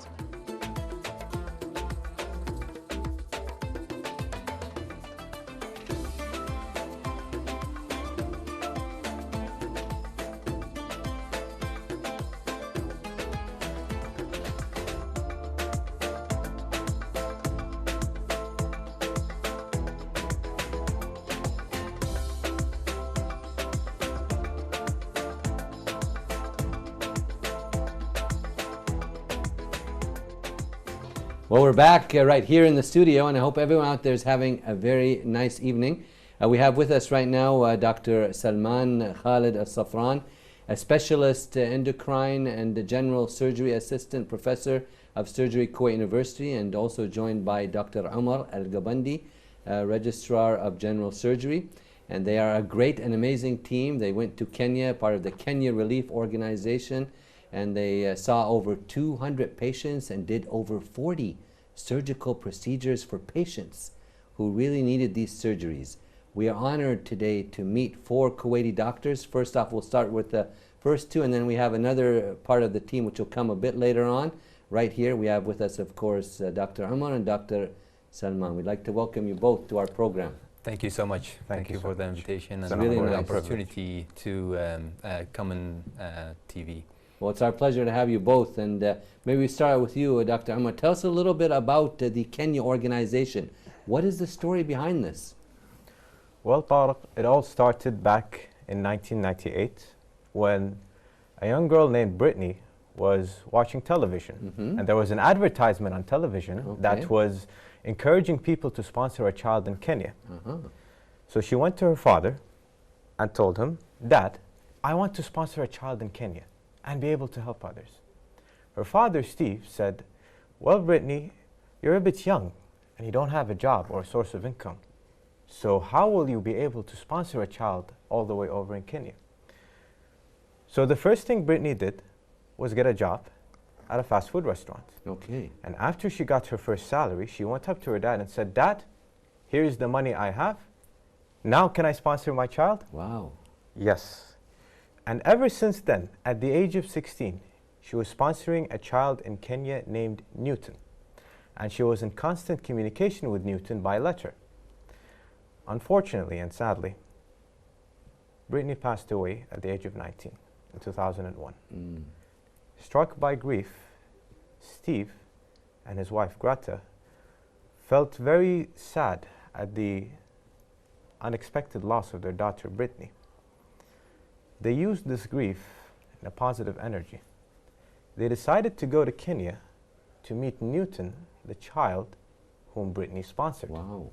Well, we're back right here in the studio, and I hope everyone out there is having a very nice evening. We have with us right now Dr. Salman Khalid Al-Safran, a specialist endocrine and general surgery assistant professor of surgery, Kuwait University, and also joined by Dr. Umar Al-Gabandi, registrar of general surgery. And they are a great and amazing team. They went to Kenya, part of the Kenya Relief Organization, and they saw over 200 patients and did over 40 surgical procedures for patients who really needed these surgeries. We are honored today to meet 4 Kuwaiti doctors. First off, we'll start with the first 2, and then we have another part of the team which will come a bit later on. Right here we have with us, of course, Dr. Umar and Dr. Salman. We'd like to welcome you both to our program. Thank you so much. Thank you for the invitation and really for the nice. opportunity to come on TV. Well, it's our pleasure to have you both. And maybe we start with you, Dr. Umar. Tell us a little bit about the Kenya organization. What is the story behind this? Well, Tariq, it all started back in 1998 when a young girl named Brittany was watching television. And there was an advertisement on television that was encouraging people to sponsor a child in Kenya. So she went to her father and told him, "Dad, I want to sponsor a child in Kenya and be able to help others." Her father, Steve, said, "Well, Brittany, you're a bit young and you don't have a job or a source of income. So how will you be able to sponsor a child all the way over in Kenya?" So the first thing Brittany did was get a job at a fast food restaurant. And after she got her first salary, she went up to her dad and said, "Dad, here's the money I have. Now can I sponsor my child?" Wow. Yes. And ever since then, at the age of 16, she was sponsoring a child in Kenya named Newton. And she was in constant communication with Newton by letter. Unfortunately and sadly, Brittany passed away at the age of 19 in 2001. Struck by grief, Steve and his wife Greta felt very sad at the unexpected loss of their daughter Brittany. They used this grief in a positive energy. They decided to go to Kenya to meet Newton, the child whom Brittany sponsored. Wow.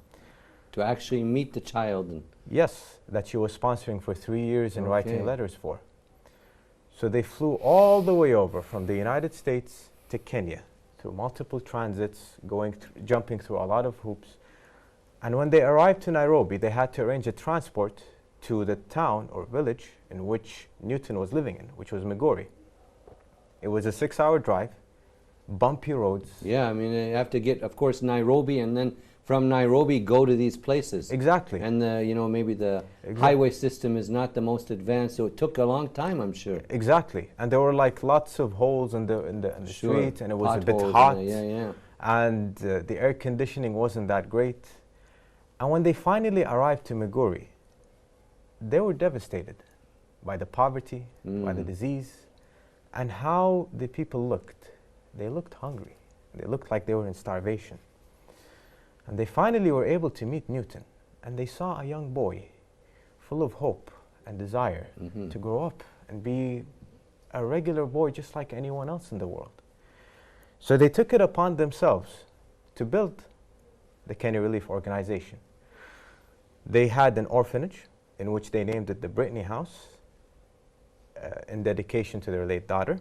To actually meet the child. And yes, that she was sponsoring for 3 years and writing letters for. So they flew all the way over from the United States to Kenya through multiple transits, jumping through a lot of hoops. And when they arrived to Nairobi, they had to arrange a transport to the town or village in which Newton was living in, which was Migori. It was a 6-hour drive, bumpy roads. Yeah, I mean, you have to get, of course, Nairobi, and then from Nairobi go to these places. Exactly. And you know, maybe the highway system is not the most advanced, so it took a long time, I'm sure. Exactly. And there were like lots of holes in the street, and it was a bit hot. And the air conditioning wasn't that great. And when they finally arrived to Migori, they were devastated by the poverty, by the disease, and how the people looked. They looked hungry. They looked like they were in starvation. And they finally were able to meet Newton, and they saw a young boy full of hope and desire to grow up and be a regular boy just like anyone else in the world. So they took it upon themselves to build the Kenya Relief Organization. They had an orphanage in which they named it the Brittany House in dedication to their late daughter.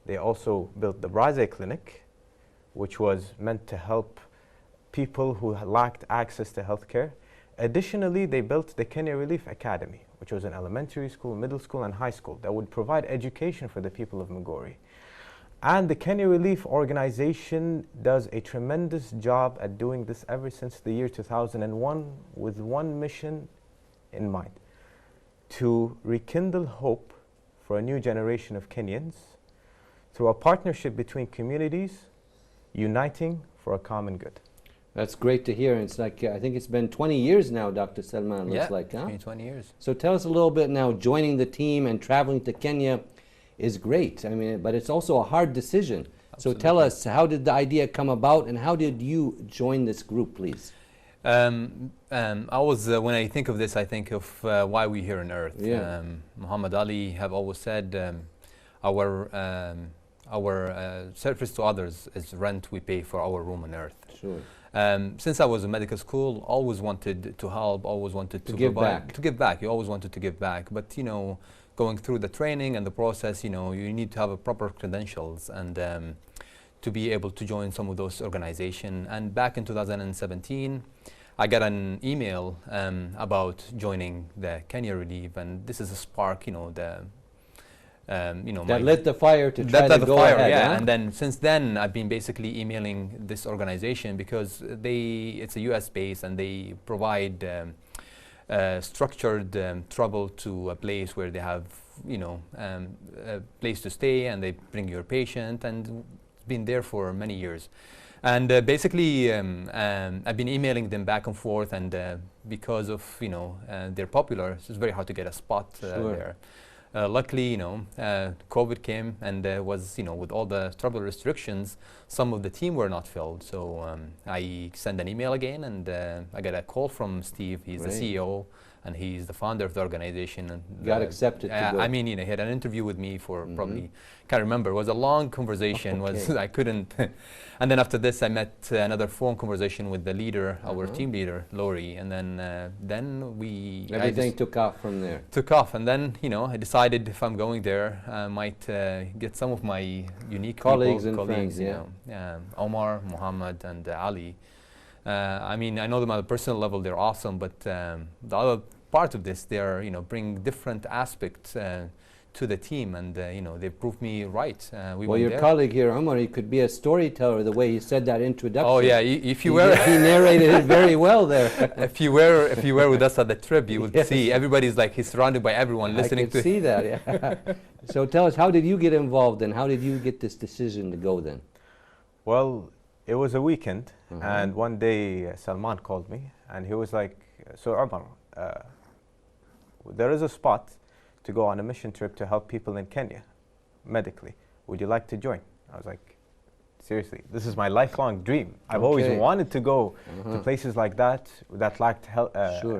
They also built the Braze Clinic, which was meant to help people who lacked access to healthcare. Additionally, they built the Kenya Relief Academy, which was an elementary school, middle school, and high school that would provide education for the people of Migori. And the Kenya Relief Organization does a tremendous job at doing this ever since the year 2001 with one mission in mind: to rekindle hope for a new generation of Kenyans through a partnership between communities uniting for a common good. That's great to hear. It's like, I think it's been 20 years now, Dr. Salman, looks like, huh? It's been 20 years. So tell us a little bit now, joining the team and traveling to Kenya is great. I mean, but it's also a hard decision. Absolutely. So tell us, how did the idea come about, and how did you join this group, please? When I think of this, I think of why we're here on earth. Muhammad Ali have always said, our our service to others is rent we pay for our room on earth. Sure. Since I was in medical school, always wanted to help, always wanted to give provide, back. to give back. You always wanted to give back, but you know, going through the training and the process, you know, you need to have a proper credentials and to be able to join some of those organizations. And back in 2017, I got an email about joining the Kenya Relief, and this is a spark, you know, you know, that lit the fire to try to go ahead. Yeah, huh? and then since then I've been basically emailing this organization because it's a U.S. base and they provide structured travel to a place where they have, you know, a place to stay, and they bring your patient, and it's been there for many years. And basically, I've been emailing them back and forth, and because of, you know, they're popular, so it's very hard to get a spot there. Luckily, you know, COVID came and was, you know, with all the travel restrictions, some of the team were not filled. So I sent an email again, and I got a call from Steve. He's the CEO, and he's the founder of the organization. And got accepted to go. I mean, you know, he had an interview with me for probably, can't remember, it was a long conversation. Was I couldn't. And then after this, I met another phone conversation with the leader, our team leader, Lori, and then we everything took off from there. Took off, and then, you know, I decided if I'm going there, I might get some of my unique colleagues people, and friends, you know, Omar, Muhammad, and Ali. I mean, I know them at a personal level; they're awesome. But the other part of this, they're, you know, bring different aspects to the team, and you know, they proved me right. Well, your colleague here, Omar, he could be a storyteller. The way he said that introduction. Oh yeah, if you were, he narrated it very well there. If you were with us at the trip, you would see everybody's like he's surrounded by everyone listening to. I could see that. Yeah. So tell us, how did you get involved, and how did you get this decision to go then? Well, it was a weekend, and one day Salman called me, and he was like, "So Omar, there is a spot to go on a mission trip to help people in Kenya, medically. Would you like to join?" I was like, seriously, this is my lifelong dream. I've always wanted to go to places like that lacked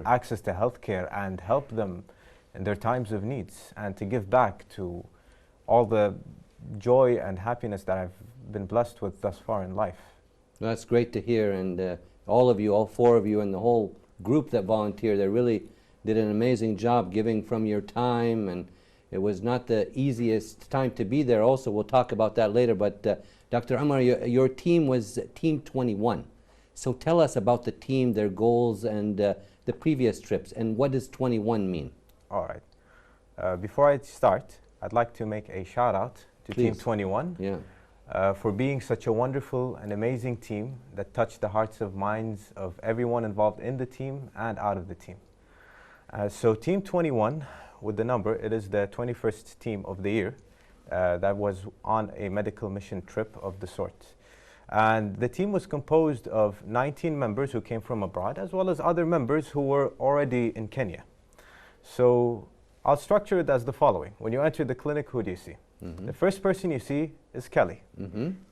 access to healthcare and help them in their times of needs, and to give back to all the joy and happiness that I've been blessed with thus far in life. That's great to hear, and all of you, all four of you, and the whole group that volunteered, they really did an amazing job giving from your time, and it was not the easiest time to be there also. We'll talk about that later, but Dr. Omar, your team was Team 21. So tell us about the team, their goals, and the previous trips, and what does 21 mean? All right. Before I start, I'd like to make a shout out to Team 21 for being such a wonderful and amazing team that touched the hearts and minds of everyone involved in the team and out of the team. So Team 21, with the number, it is the 21st team of the year that was on a medical mission trip of the sort. And the team was composed of 19 members who came from abroad, as well as other members who were already in Kenya. So I'll structure it as the following. When you enter the clinic, who do you see? The first person you see is Kelly.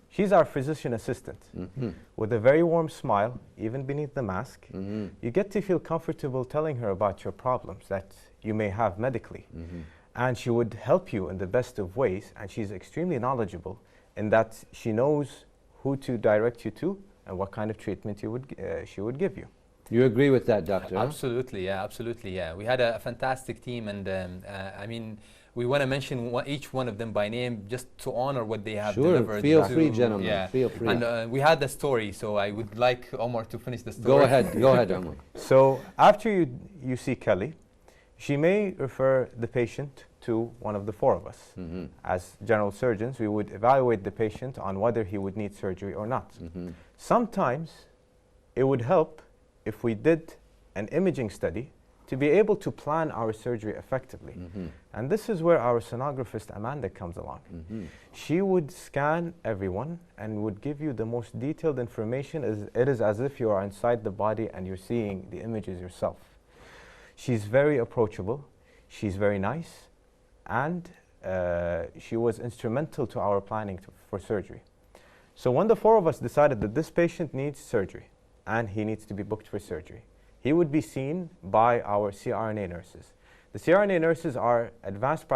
She's our physician assistant. With a very warm smile, even beneath the mask, you get to feel comfortable telling her about your problems that you may have medically. And she would help you in the best of ways, and she's extremely knowledgeable in that she knows who to direct you to and what kind of treatment she would give you. You agree with that, Doctor? Absolutely, yeah, absolutely, yeah. We had a fantastic team, and I mean, we want to mention each one of them by name just to honor what they have delivered. Feel free, gentlemen. Feel free. And we had the story, so I would like Omar to finish the story. Go ahead, Omar. So after you see Kelly, she may refer the patient to one of the four of us. As general surgeons, we would evaluate the patient on whether he would need surgery or not. Sometimes it would help if we did an imaging study to be able to plan our surgery effectively. And this is where our sonographist Amanda comes along. She would scan everyone and would give you the most detailed information. It is as if you are inside the body and you're seeing the images yourself. She's very approachable, she's very nice, and she was instrumental to our planning for surgery. So when the four of us decided that this patient needs surgery and he needs to be booked for surgery, he would be seen by our CRNA nurses. The CRNA nurses are advanced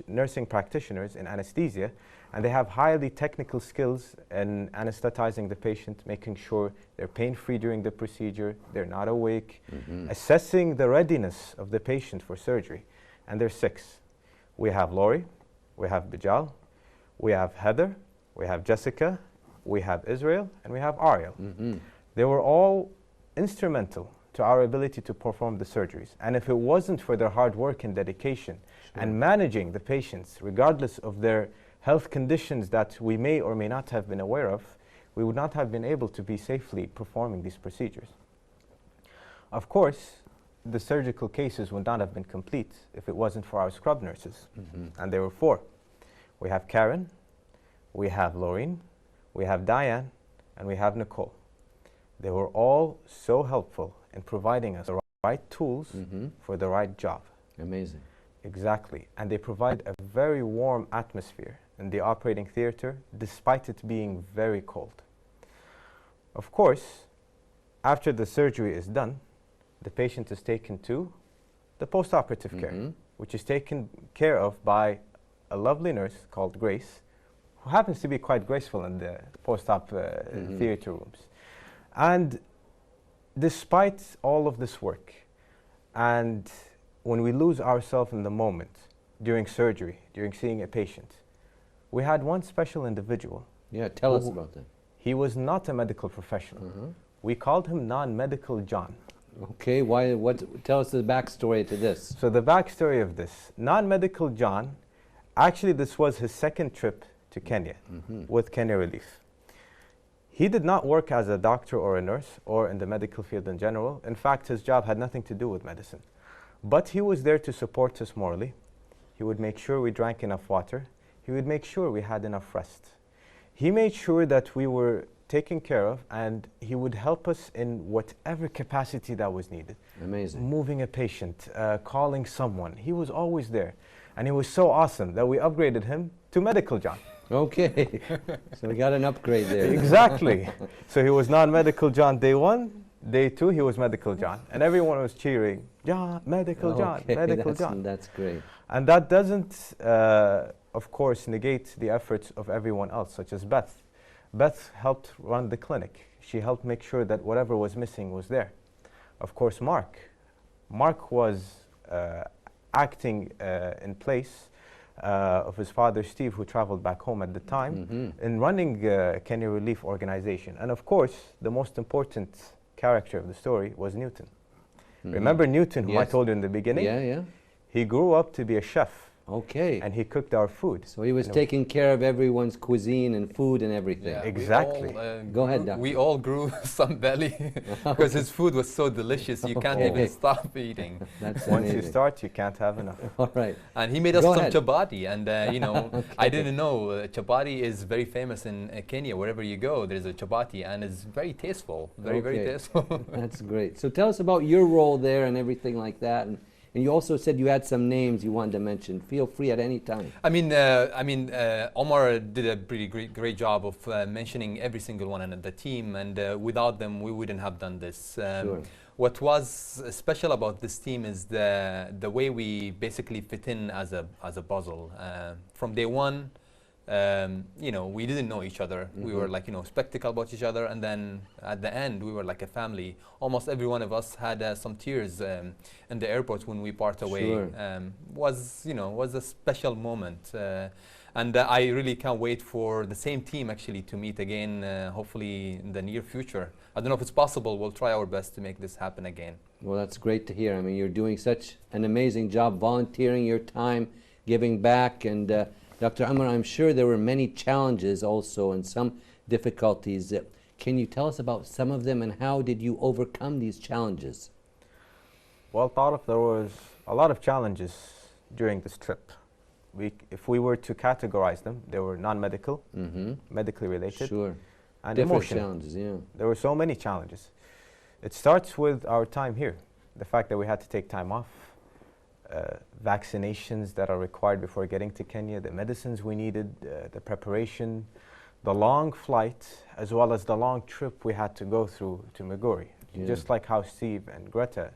nursing practitioners in anesthesia, And they have highly technical skills in anesthetizing the patient, making sure they're pain-free during the procedure, they're not awake, assessing the readiness of the patient for surgery. And there's 6. We have Lori, we have Bijal, we have Heather, we have Jessica, we have Israel, and we have Ariel. They were all instrumental to our ability to perform the surgeries. And if it wasn't for their hard work and dedication and managing the patients, regardless of their health conditions that we may or may not have been aware of, we would not have been able to be safely performing these procedures. Of course, the surgical cases would not have been complete if it wasn't for our scrub nurses. And there were 4. We have Karen, we have Laureen, we have Diane, and we have Nicole. They were all so helpful in providing us the right tools for the right job. Amazing. Exactly. And they provide a very warm atmosphere in the operating theater, despite it being very cold. Of course, after the surgery is done, the patient is taken to the post-operative care, which is taken care of by a lovely nurse called Grace, who happens to be quite graceful in the post-op theater rooms. And despite all of this work, and when we lose ourselves in the moment, during surgery, during seeing a patient, we had one special individual. Yeah, tell us about that. He was not a medical professional. We called him non-medical John. Okay, why? Tell us the backstory to this. So the backstory of this, non-medical John, actually this was his 2nd trip to Kenya with Kenya Relief. He did not work as a doctor or a nurse or in the medical field in general. In fact, his job had nothing to do with medicine. But he was there to support us morally. He would make sure we drank enough water. He would make sure we had enough rest. He made sure that we were taken care of, and he would help us in whatever capacity that was needed. Amazing. Moving a patient, calling someone. He was always there. And he was so awesome that we upgraded him to Medical John. Okay, so we got an upgrade there. Exactly. So he was non-medical John day 1, day 2 he was Medical John. And everyone was cheering, John, Medical John, Medical John. That's great. And that doesn't, of course, negate the efforts of everyone else, such as Beth. Beth helped run the clinic. She helped make sure that whatever was missing was there. Of course, Mark. Mark was acting in place of his father, Steve, who traveled back home at the time, in running Kenya Relief Organization. And of course, the most important character of the story was Newton. Remember Newton, who I told you in the beginning? Yeah. He grew up to be a chef. Okay. And he cooked our food. So he was taking care of everyone's cuisine and food and everything. Yeah, exactly. Go ahead, Doctor. We all grew some belly because his food was so delicious you can't even stop eating. That's Once amazing. you start, you can't have enough. All right. And he made us Go some ahead. chapati, and you know, I didn't know chapati is very famous in Kenya. Wherever you go, there's a chapati, and it's very tasteful, very tasteful. That's great. So tell us about your role there and everything like that. And you also said you had some names you wanted to mention. Feel free at any time. I mean, Omar did a pretty great job of mentioning every single one in the team, and without them, we wouldn't have done this. Sure. What was special about this team is the way we basically fit in as a puzzle. From day 1, you know, we didn't know each other. We were like, you know, skeptical about each other, and then at the end, we were like a family. Almost every one of us had some tears in the airport when we part away. Sure. Was a special moment. And I really can't wait for the same team actually to meet again, hopefully in the near future. I don't know if it's possible. We'll try our best to make this happen again. Well, that's great to hear. I mean, you're doing such an amazing job volunteering your time, giving back, and Dr. Amr, I'm sure there were many challenges also and some difficulties. Can you tell us about some of them and how did you overcome these challenges? Well, Tarek, there was a lot of challenges during this trip. If we were to categorize them, they were non-medical, medically related, and different emotional. Challenges, yeah. There were so many challenges. It starts with our time here, the fact that we had to take time off, vaccinations that are required before getting to Kenya, the medicines we needed, the preparation, the long flight, as well as the long trip we had to go through to Migori. Just like how Steve and Greta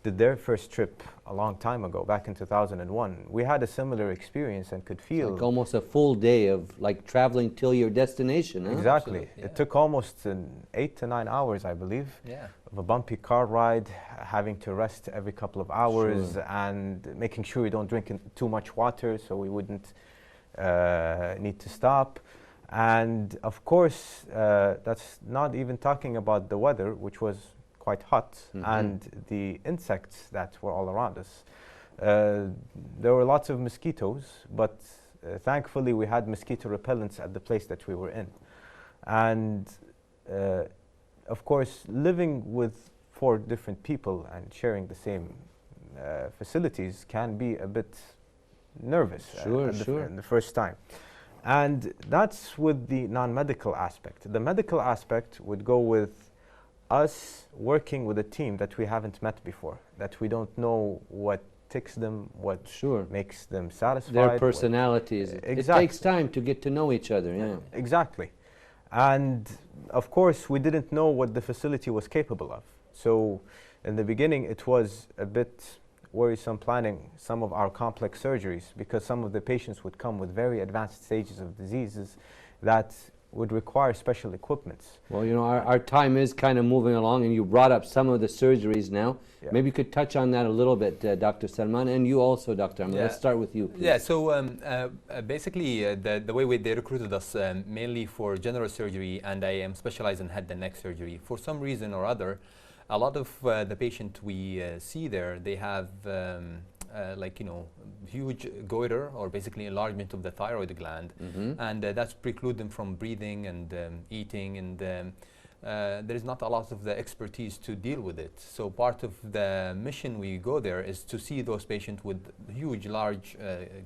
did their first trip a long time ago, back in 2001, we had a similar experience and could feel... Like almost a full day of like traveling till your destination, huh? Exactly. It took almost 8 to 9 hours, I believe, of a bumpy car ride, having to rest every couple of hours, and making sure you don't drink too much water so we wouldn't need to stop. And of course, that's not even talking about the weather, which was quite hot, and the insects that were all around us. There were lots of mosquitoes, but thankfully we had mosquito repellents at the place that we were in. And of course, living with 4 different people and sharing the same facilities can be a bit nervous in the first time. And that's with the non-medical aspect. The medical aspect would go with us working with a team that we haven't met before, that we don't know what ticks them, what makes them satisfied. Their personalities. Exactly. It takes time to get to know each other, Exactly. And of course, we didn't know what the facility was capable of. So in the beginning, it was a bit worrisome planning some of our complex surgeries, because some of the patients would come with very advanced stages of diseases that would require special equipment. Well, you know, our time is kind of moving along, and you brought up some of the surgeries now. Maybe you could touch on that a little bit, Dr. Salman, and you also, Dr. Ahmed. Let's start with you, please. Yeah, so basically the way they recruited us mainly for general surgery, and I am specialized in head and neck surgery. For some reason or other, a lot of the patient we see there, they have like, you know, huge goiter, or basically enlargement of the thyroid gland, and that's preclude them from breathing and eating, and there is not a lot of the expertise to deal with it. So part of the mission we go there is to see those patients with huge, large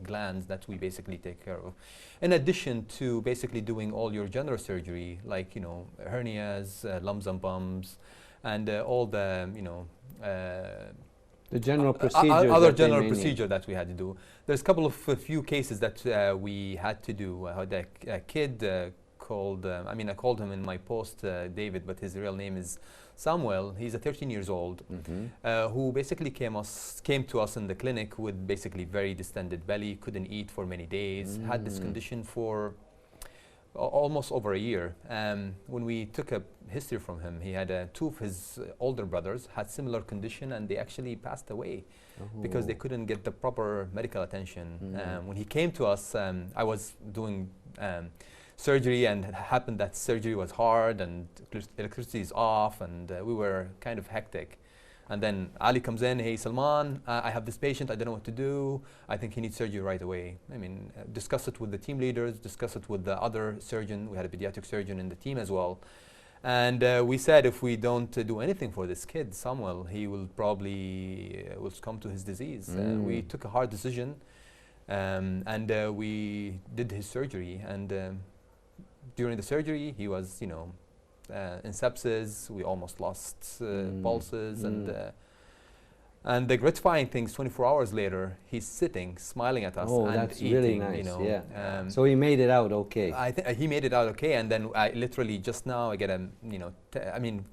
glands that we basically take care of. In addition to basically doing all your general surgery, like, you know, hernias, lumps and bumps, and all the, you know, the general procedures, other general procedure that we had to do. There's a couple of few cases that we had to do. A kid called, I mean, I called him in my post David, but his real name is Samuel. He's a 13 years old, who basically came to us in the clinic with basically very distended belly, couldn't eat for many days, had this condition for almost over a year. When we took a history from him, he had 2 of his older brothers had similar condition, and they actually passed away because they couldn't get the proper medical attention. When he came to us, I was doing surgery, and it happened that surgery was hard and electricity is off, and we were kind of hectic. And then Ali comes in, hey Salman, I have this patient, I don't know what to do. I think he needs surgery right away. I mean, discuss it with the team leaders, discuss it with the other surgeon. We had a pediatric surgeon in the team as well. And we said if we don't do anything for this kid, Samuel, he will probably will succumb to his disease. We took a hard decision, and we did his surgery. And during the surgery, he was, you know, in sepsis. We almost lost pulses, and the gratifying thing is 24 hours later, he's sitting, smiling at us, and that's eating. Really nice. You know, yeah. So he made it out okay. I think he made it out okay, and then I literally just now I get a, you know, I mean,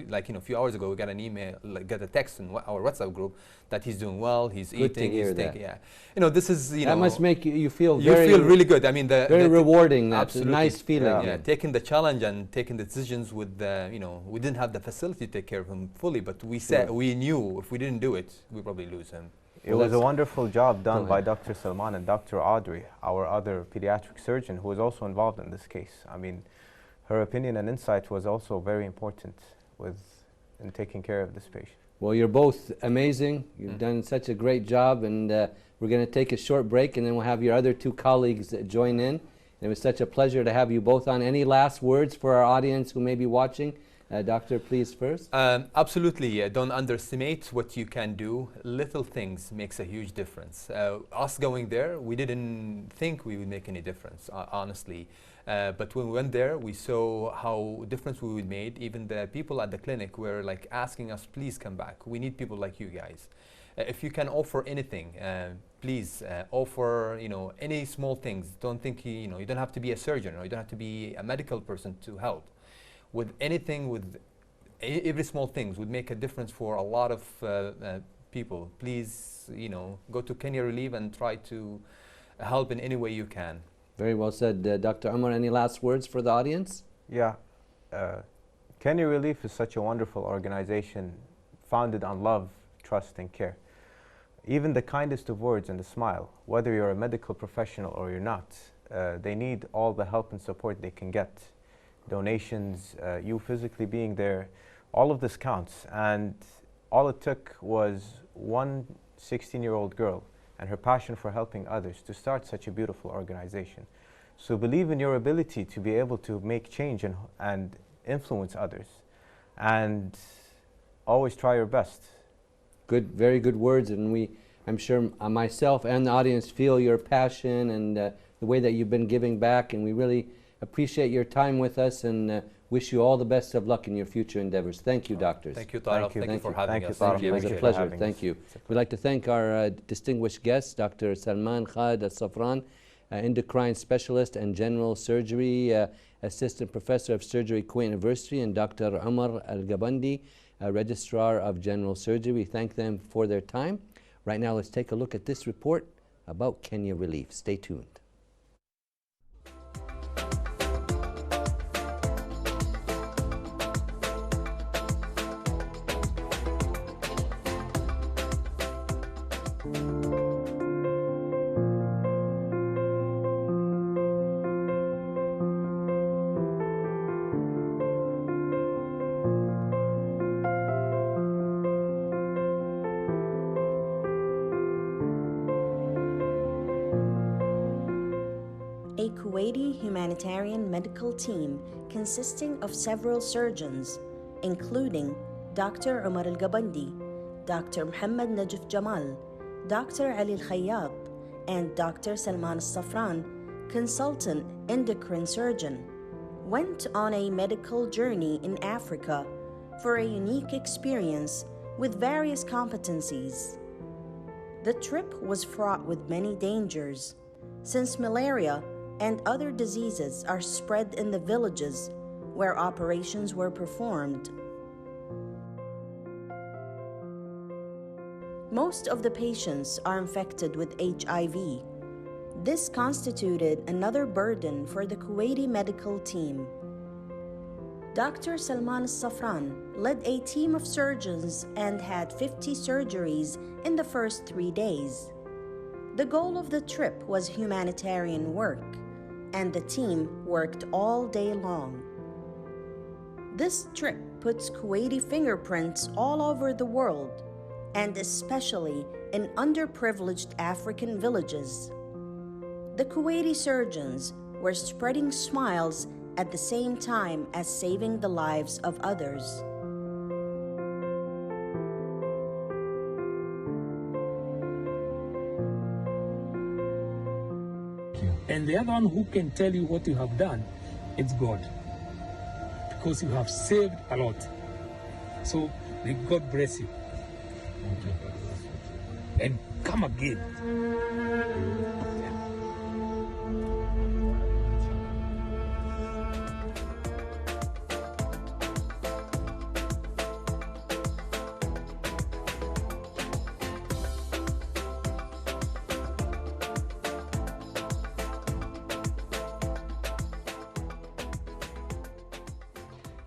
like, you know, a few hours ago we got an email, like, got a text in our WhatsApp group that he's doing well, he's good eating, to hear he's that. taking, you know, this is, you know, that must make you feel you very feel really good. I mean, very rewarding. That's a nice feeling. Yeah, taking the challenge and taking the decisions with the, you know, we didn't have the facility to take care of him fully, but we said we knew if we didn't do it, we probably lose him. It was a wonderful job done by Dr. Salman and Dr. Audrey, our other pediatric surgeon, who was also involved in this case. I mean, her opinion and insight was also very important in taking care of this patient. Well, you're both amazing. You've done such a great job, and we're going to take a short break, and then we'll have your other 2 colleagues join in. And it was such a pleasure to have you both on. Any last words for our audience who may be watching? Doctor, please first. Absolutely. Don't underestimate what you can do. Little things makes a huge difference. Us going there, we didn't think we would make any difference, honestly. But when we went there, we saw how difference we would make. Even the people at the clinic were like asking us, please come back. We need people like you guys. If you can offer anything, please offer, you know, any small things. Don't think, you know, you don't have to be a surgeon, or you don't have to be a medical person to help. With anything, with every small things would make a difference for a lot of people. Please, you know, go to Kenya Relief and try to help in any way you can. Very well said. Dr. Umar, any last words for the audience? Yeah. Kenya Relief is such a wonderful organization founded on love, trust, and care. Even the kindest of words and a smile, whether you're a medical professional or you're not, they need all the help and support they can get. Donations, you physically being there, all of this counts. And all it took was one 16-year-old girl and her passion for helping others to start such a beautiful organization. So believe in your ability to be able to make change and influence others. And always try your best. Good, very good words, and I'm sure myself and the audience feel your passion and the way that you've been giving back, and we really appreciate your time with us and wish you all the best of luck in your future endeavors. Thank you, doctors. Thank you, Tarek. Thank you for having us. Thank you. It was a pleasure. Thank you. We'd like to thank our distinguished guests, Dr. Salman Khalid Al-Safran, endocrine specialist and general surgery assistant professor of surgery, Kuwait University, and Dr. Umar Al-Gabandi, registrar of general surgery. We thank them for their time. Right now, let's take a look at this report about Kenya Relief. Stay tuned. A Kuwaiti humanitarian medical team consisting of several surgeons, including Dr. Umar Al-Gabandi, Dr. Muhammad Najaf Jamal, Dr. Ali Al-Khayyat, and Dr. Salman Al-Safran, consultant endocrine surgeon, went on a medical journey in Africa for a unique experience with various competencies. The trip was fraught with many dangers, since malaria and other diseases are spread in the villages where operations were performed. Most of the patients are infected with HIV. This constituted another burden for the Kuwaiti medical team. Dr. Salman Al-Safran led a team of surgeons and had 50 surgeries in the first 3 days. The goal of the trip was humanitarian work, and the team worked all day long. This trip puts Kuwaiti fingerprints all over the world, and especially in underprivileged African villages. The Kuwaiti surgeons were spreading smiles at the same time as saving the lives of others. And the other one who can tell you what you have done, it's God. Because you have saved a lot. So may God bless you. And come again.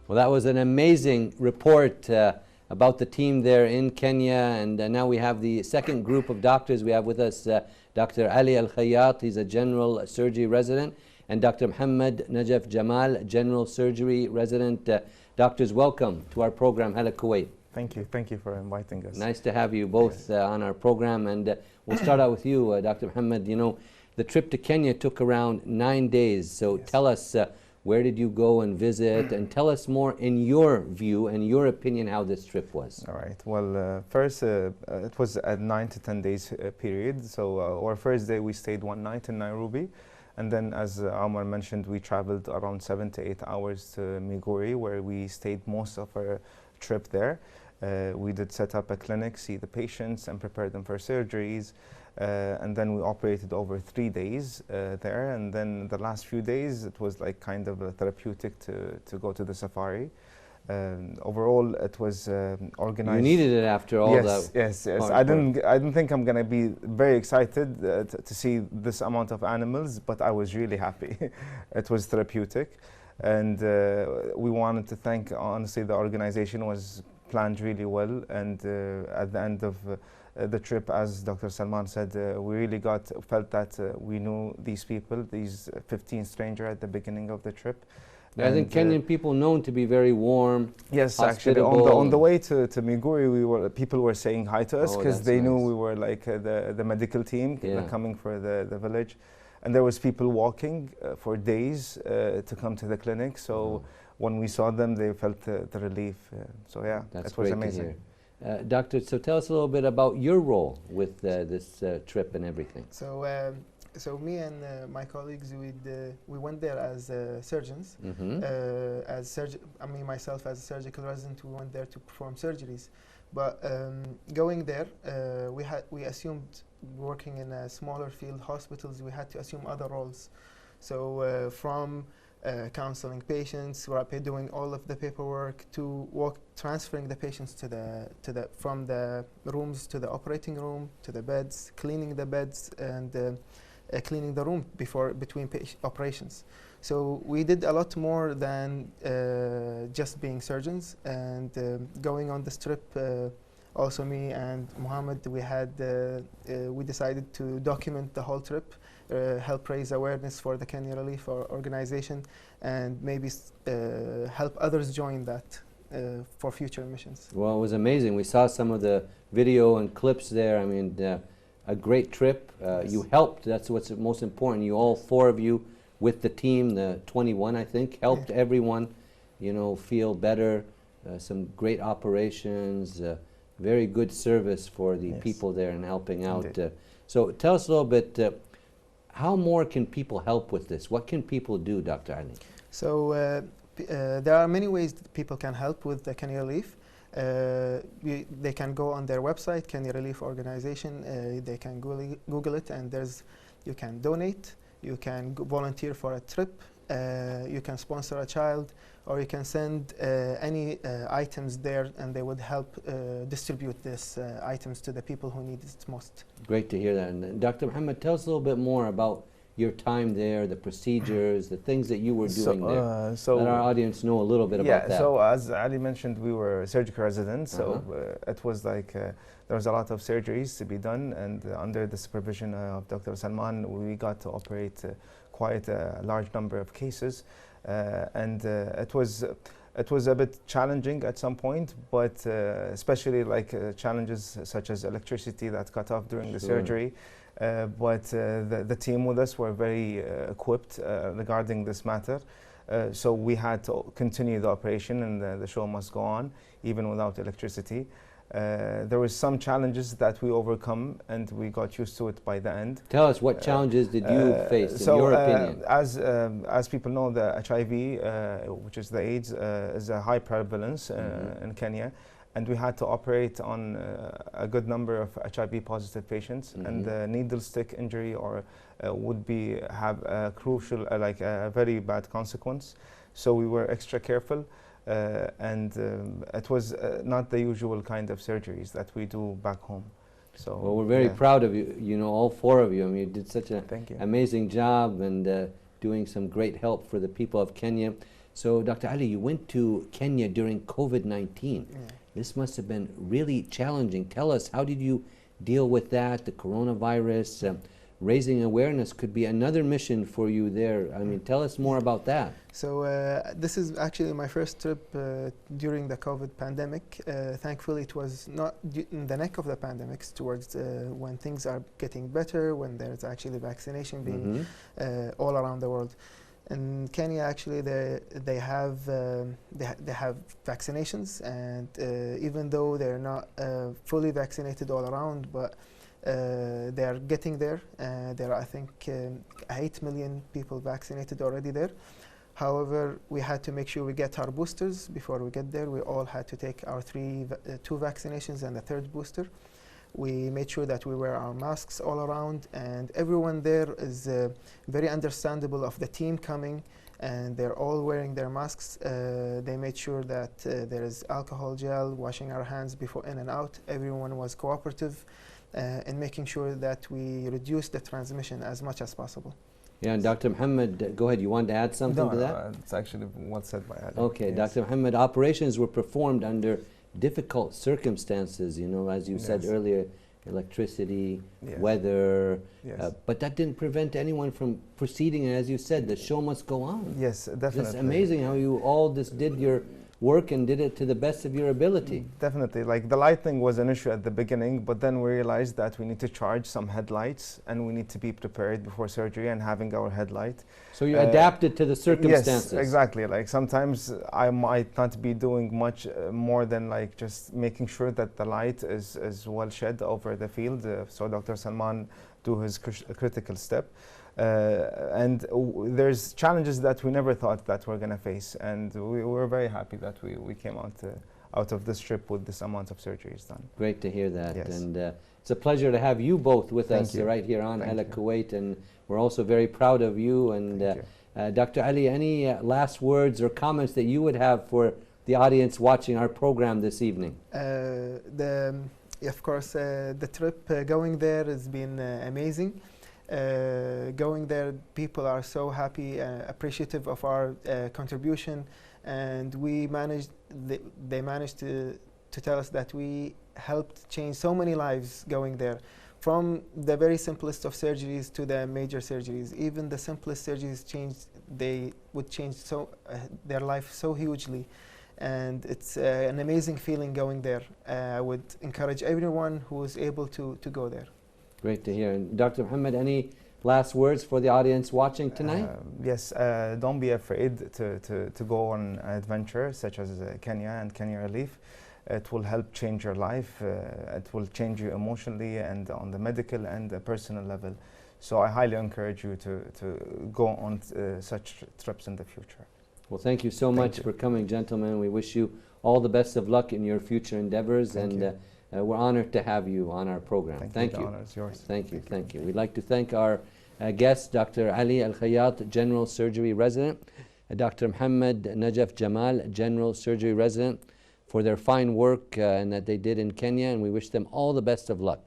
Well, that was an amazing report about the team there in Kenya, and now we have the second group of doctors. We have with us Dr. Ali Al-Khayyat, he's a general surgery resident, and Dr. Muhammad Najaf Jamal, general surgery resident. Doctors, welcome to our program, Hala Kuwait. Thank you for inviting us. Nice to have you both on our program, and we'll start out with you, Dr. Muhammad. You know, the trip to Kenya took around 9 days, so tell us where did you go and visit, and tell us more in your view and your opinion how this trip was. All right. Well, first, it was a 9 to 10 days period. So our first day, we stayed one night in Nairobi. And then, as Omar mentioned, we traveled around 7 to 8 hours to Migori, where we stayed most of our trip there. We did set up a clinic, see the patients, and prepare them for surgeries. And then we operated over 3 days there, and then the last few days it was like kind of therapeutic to go to the safari. Overall, it was organized. You needed it after all that. Yes. I didn't think I'm gonna be very excited to see this amount of animals, but I was really happy. It was therapeutic, and we wanted to thank. Honestly, the organization was planned really well, and at the end of the trip, as Dr. Salman said, we really felt that we knew these people, these 15 strangers at the beginning of the trip. I think Kenyan people known to be very warm. Yes, actually, on the way to Migori, people were saying hi to us because they knew we were like the medical team coming for the village, and there was people walking for days to come to the clinic. So when we saw them, they felt the relief. So yeah, that was amazing. Doctor, so tell us a little bit about your role with this trip and everything. So me and my colleagues, we went there as surgeons. I mean, myself as a surgical resident, we went there to perform surgeries. But going there, we assumed, working in a smaller field hospitals, we had to assume other roles. So from counseling patients, doing all of the paperwork, to transferring the patients from the rooms to the operating room, to the beds, cleaning the beds, and cleaning the room between operations. So we did a lot more than just being surgeons. And going on this trip, also me and Mohammed, we decided to document the whole trip, help raise awareness for the Kenya Relief Organization, and maybe help others join that for future missions. Well, it was amazing. We saw some of the video and clips there. I mean, a great trip. You helped. That's what's most important. You, all four of you, with the team, the 21, I think, helped everyone, feel better. Some great operations, very good service for the people there and helping out. So tell us a little bit, how more can people help with this? What can people do, Dr. Ali? So there are many ways that people can help with the Kenya Relief. They can go on their website, Kenya Relief Organization. They can Google it, and you can donate, you can volunteer for a trip, you can sponsor a child, or you can send any items there, and they would help distribute these items to the people who need it most. Great to hear that. And Dr. Muhammad, tell us a little bit more about your time there, the procedures, the things that you were doing there. Let our audience know a little bit about that. Yeah, so as Ali mentioned, we were surgical residents, so it was like there was a lot of surgeries to be done, and under the supervision of Dr. Salman, we got to operate quite a large number of cases, and it was a bit challenging at some point, but especially like challenges such as electricity that cut off during the surgery. But the team with us were very equipped regarding this matter. So we had to continue the operation, and the show must go on, even without electricity. There were some challenges that we overcome, and we got used to it by the end. Tell us, what challenges did you face, in your opinion? As people know, the HIV, which is the AIDS, is a high prevalence in Kenya. And we had to operate on a good number of HIV positive patients, and the needle stick injury would have a crucial, like a very bad consequence. So we were extra careful, and it was not the usual kind of surgeries that we do back home. So well, we're very proud of you, all four of you. I mean, you did such an amazing job, and doing some great help for the people of Kenya. So Dr. Ali, you went to Kenya during COVID-19. This must have been really challenging. Tell us, how did you deal with that, the coronavirus? Raising awareness could be another mission for you there. I mean, tell us more about that. So this is actually my first trip during the COVID pandemic. Thankfully, it was not in the neck of the pandemic, towards when things are getting better, when there's actually vaccination being all around the world. In Kenya, actually, they have vaccinations, and even though they're not fully vaccinated all around, but they are getting there. There are, I think, 8 million people vaccinated already there. However, we had to make sure we get our boosters before we get there. We all had to take our 2 vaccinations and the 3rd booster. We made sure that we wear our masks all around, and everyone there is very understandable of the team coming, and they're all wearing their masks. They made sure that there is alcohol gel, washing our hands before in and out. Everyone was cooperative in making sure that we reduce the transmission as much as possible. Yeah, and Dr. Mohammed, go ahead, you wanted to add something to that? No, it's actually what's said by Ali. Okay, yes. Dr. Mohammed, operations were performed under difficult circumstances, you know, as you said earlier, electricity, weather, but that didn't prevent anyone from proceeding, and as you said, the show must go on. Yes, definitely. It's amazing how you all just did your work and did it to the best of your ability. Definitely. Like the lighting was an issue at the beginning, but then we realized that we need to charge some headlights and we need to be prepared before surgery and having our headlight. So you adapted to the circumstances. Yes, exactly. Like sometimes I might not be doing much more than like just making sure that the light is well shed over the field. So Dr. Salman do his critical step. And there's challenges that we never thought that we're going to face, and we're very happy that we came out of this trip with this amount of surgeries done. Great to hear that, and it's a pleasure to have you both with us right here on Hala Kuwait, and we're also very proud of you. And Dr. Ali, any last words or comments that you would have for the audience watching our program this evening? Of course, the trip going there has been amazing. Going there, people are so happy, appreciative of our contribution, and they managed to tell us that we helped change so many lives going there, from the very simplest of surgeries to the major surgeries. Even the simplest surgeries they would change their life so hugely, and it's an amazing feeling going there. I would encourage everyone who is able to go there. Great to hear. And Dr. Mohammed, any last words for the audience watching tonight? Yes, don't be afraid to go on an adventure such as Kenya and Kenya Relief. It will help change your life. It will change you emotionally and on the medical and the personal level. So I highly encourage you to go on such trips in the future. Well, thank you so much for coming, gentlemen. We wish you all the best of luck in your future endeavors. We're honored to have you on our program. Thank you. The honor is yours. Thank you. Thank you. We'd like to thank our guest, Dr. Ali Al-Khayyat, General Surgery Resident, Dr. Mohammed Najaf Jamal, General Surgery Resident, for their fine work and that they did in Kenya, and we wish them all the best of luck.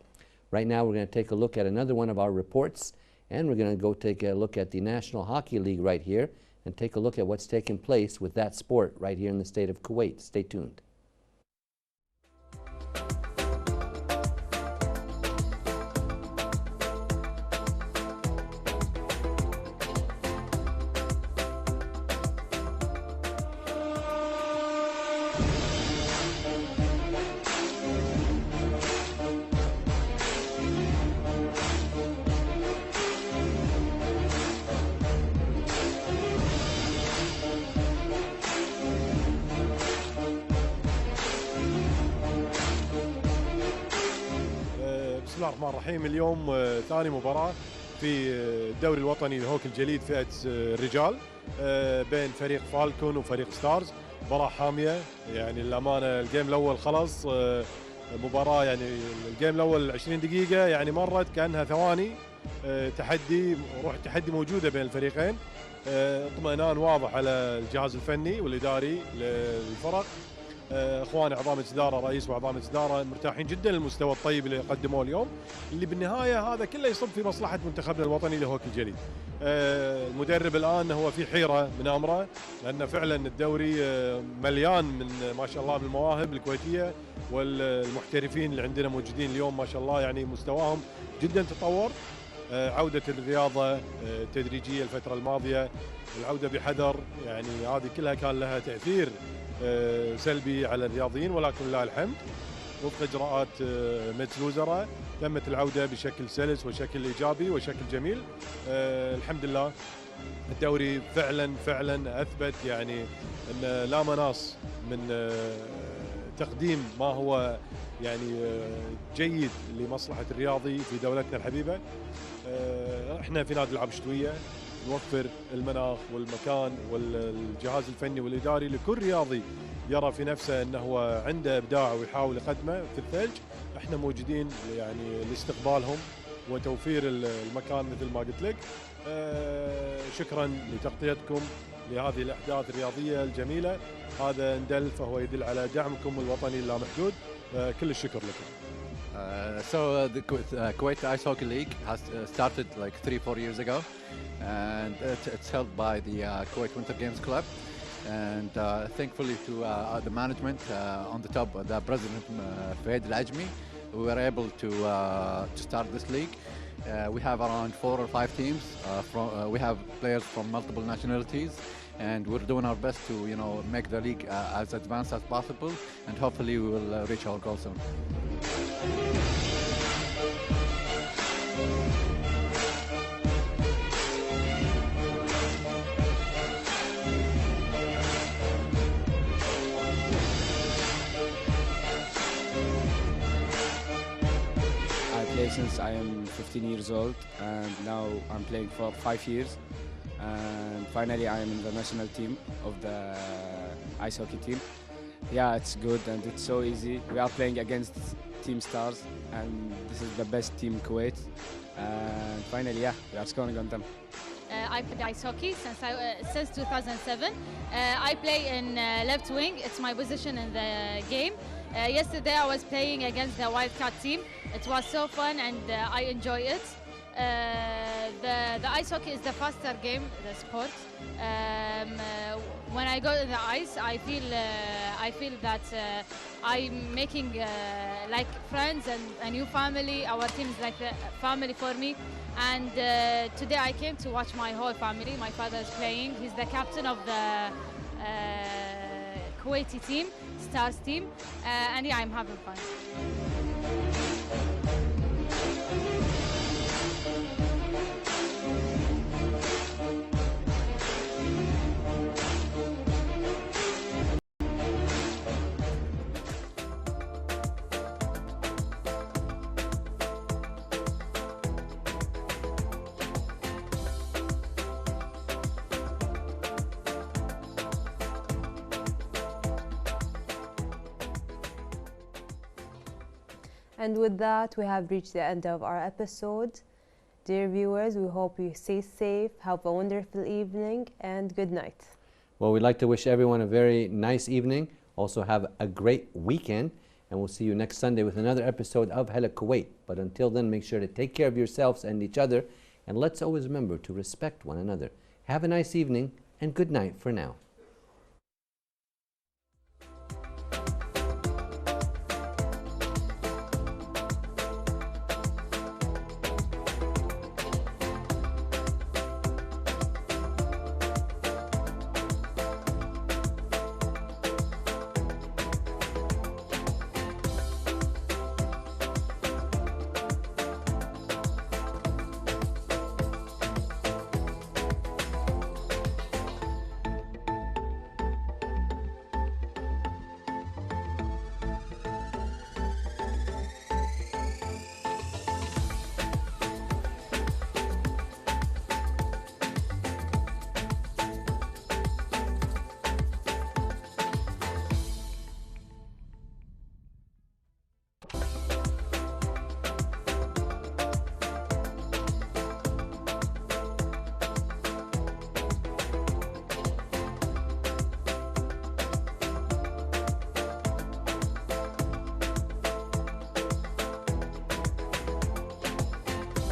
Right now, we're going to take a look at another one of our reports, and we're going to go take a look at the National Hockey League right here and take a look at what's taking place with that sport right here in the state of Kuwait. Stay tuned. بسم الله الرحمن الرحيم. اليوم ثاني مباراة في الدوري الوطني لهوكي الجليد فئة الرجال بين فريق فالكون وفريق ستارز. مباراة حامية يعني للأمانة. الجيم الأول خلص مباراة يعني الجيم الأول 20 دقيقة يعني مرت كأنها ثواني. تحدي روح التحدي موجودة بين الفريقين. اطمئنان واضح على الجهاز الفني والإداري للفرق. اخواني اعضاء مجلس الاداره، رئيس واعضاء مجلس الاداره مرتاحين جدا للمستوى الطيب اللي قدموه اليوم، اللي بالنهايه هذا كله يصب في مصلحه منتخبنا الوطني لهوكي الجليد. المدرب الان هو في حيره من امره، لان فعلا الدوري مليان من ما شاء الله من المواهب الكويتيه والمحترفين اللي عندنا موجودين اليوم ما شاء الله، يعني مستواهم جدا تطور. عوده الرياضه التدريجيه الفتره الماضيه، العوده بحذر، يعني هذه كلها كان لها تاثير سلبي على الرياضيين، ولكن لله الحمد وفق اجراءات مجلس الوزراء تمت العوده بشكل سلس وشكل ايجابي وشكل جميل. الحمد لله الدوري فعلا اثبت يعني ان لا مناص من تقديم ما هو يعني جيد لمصلحه الرياضي في دولتنا الحبيبه. احنا في نادي الالعاب الشتويه نوفر المناخ والمكان والجهاز الفني والاداري لكل رياضي يرى في نفسه انه هو عنده ابداع ويحاول يقدمه في الثلج. احنا موجودين يعني لاستقبالهم وتوفير المكان مثل ما قلت لك. شكرا لتغطيتكم لهذه الأحداث الرياضية الجميلة. هذا ندل فهو يدل على دعمكم الوطني اللامحدود. كل الشكر لكم. So the Kuwait Ice Hockey League has started like 3-4 years ago, and it's held by the Kuwait Winter Games Club. And thankfully to the management on the top, the president Fahid Al-Ajmi, we were able to start this league. We have around 4 or 5 teams. We have players from multiple nationalities, and we're doing our best to make the league as advanced as possible, and hopefully we will reach our goal soon. Since I am 15 years old, and now I'm playing for 5 years, and finally I am in the national team of the ice hockey team. Yeah, it's good and it's so easy. We are playing against Team Stars, and this is the best team in Kuwait, and finally, yeah, we are scoring on them. I play ice hockey since 2007. I play in left wing. It's my position in the game. Yesterday I was playing against the Wildcat team. It was so fun and I enjoy it. The ice hockey is the faster game, the sport. When I go to the ice, I feel that I'm making like friends and a new family. Our team is like a family for me. And today I came to watch my whole family. My father is playing. He's the captain of the Kuwaiti team, Stars team, and yeah, I'm having fun. And with that, we have reached the end of our episode. Dear viewers, we hope you stay safe, have a wonderful evening, and good night. Well, we'd like to wish everyone a very nice evening. Also have a great weekend, and we'll see you next Sunday with another episode of Hala Kuwait. But until then, make sure to take care of yourselves and each other, and let's always remember to respect one another. Have a nice evening, and good night for now.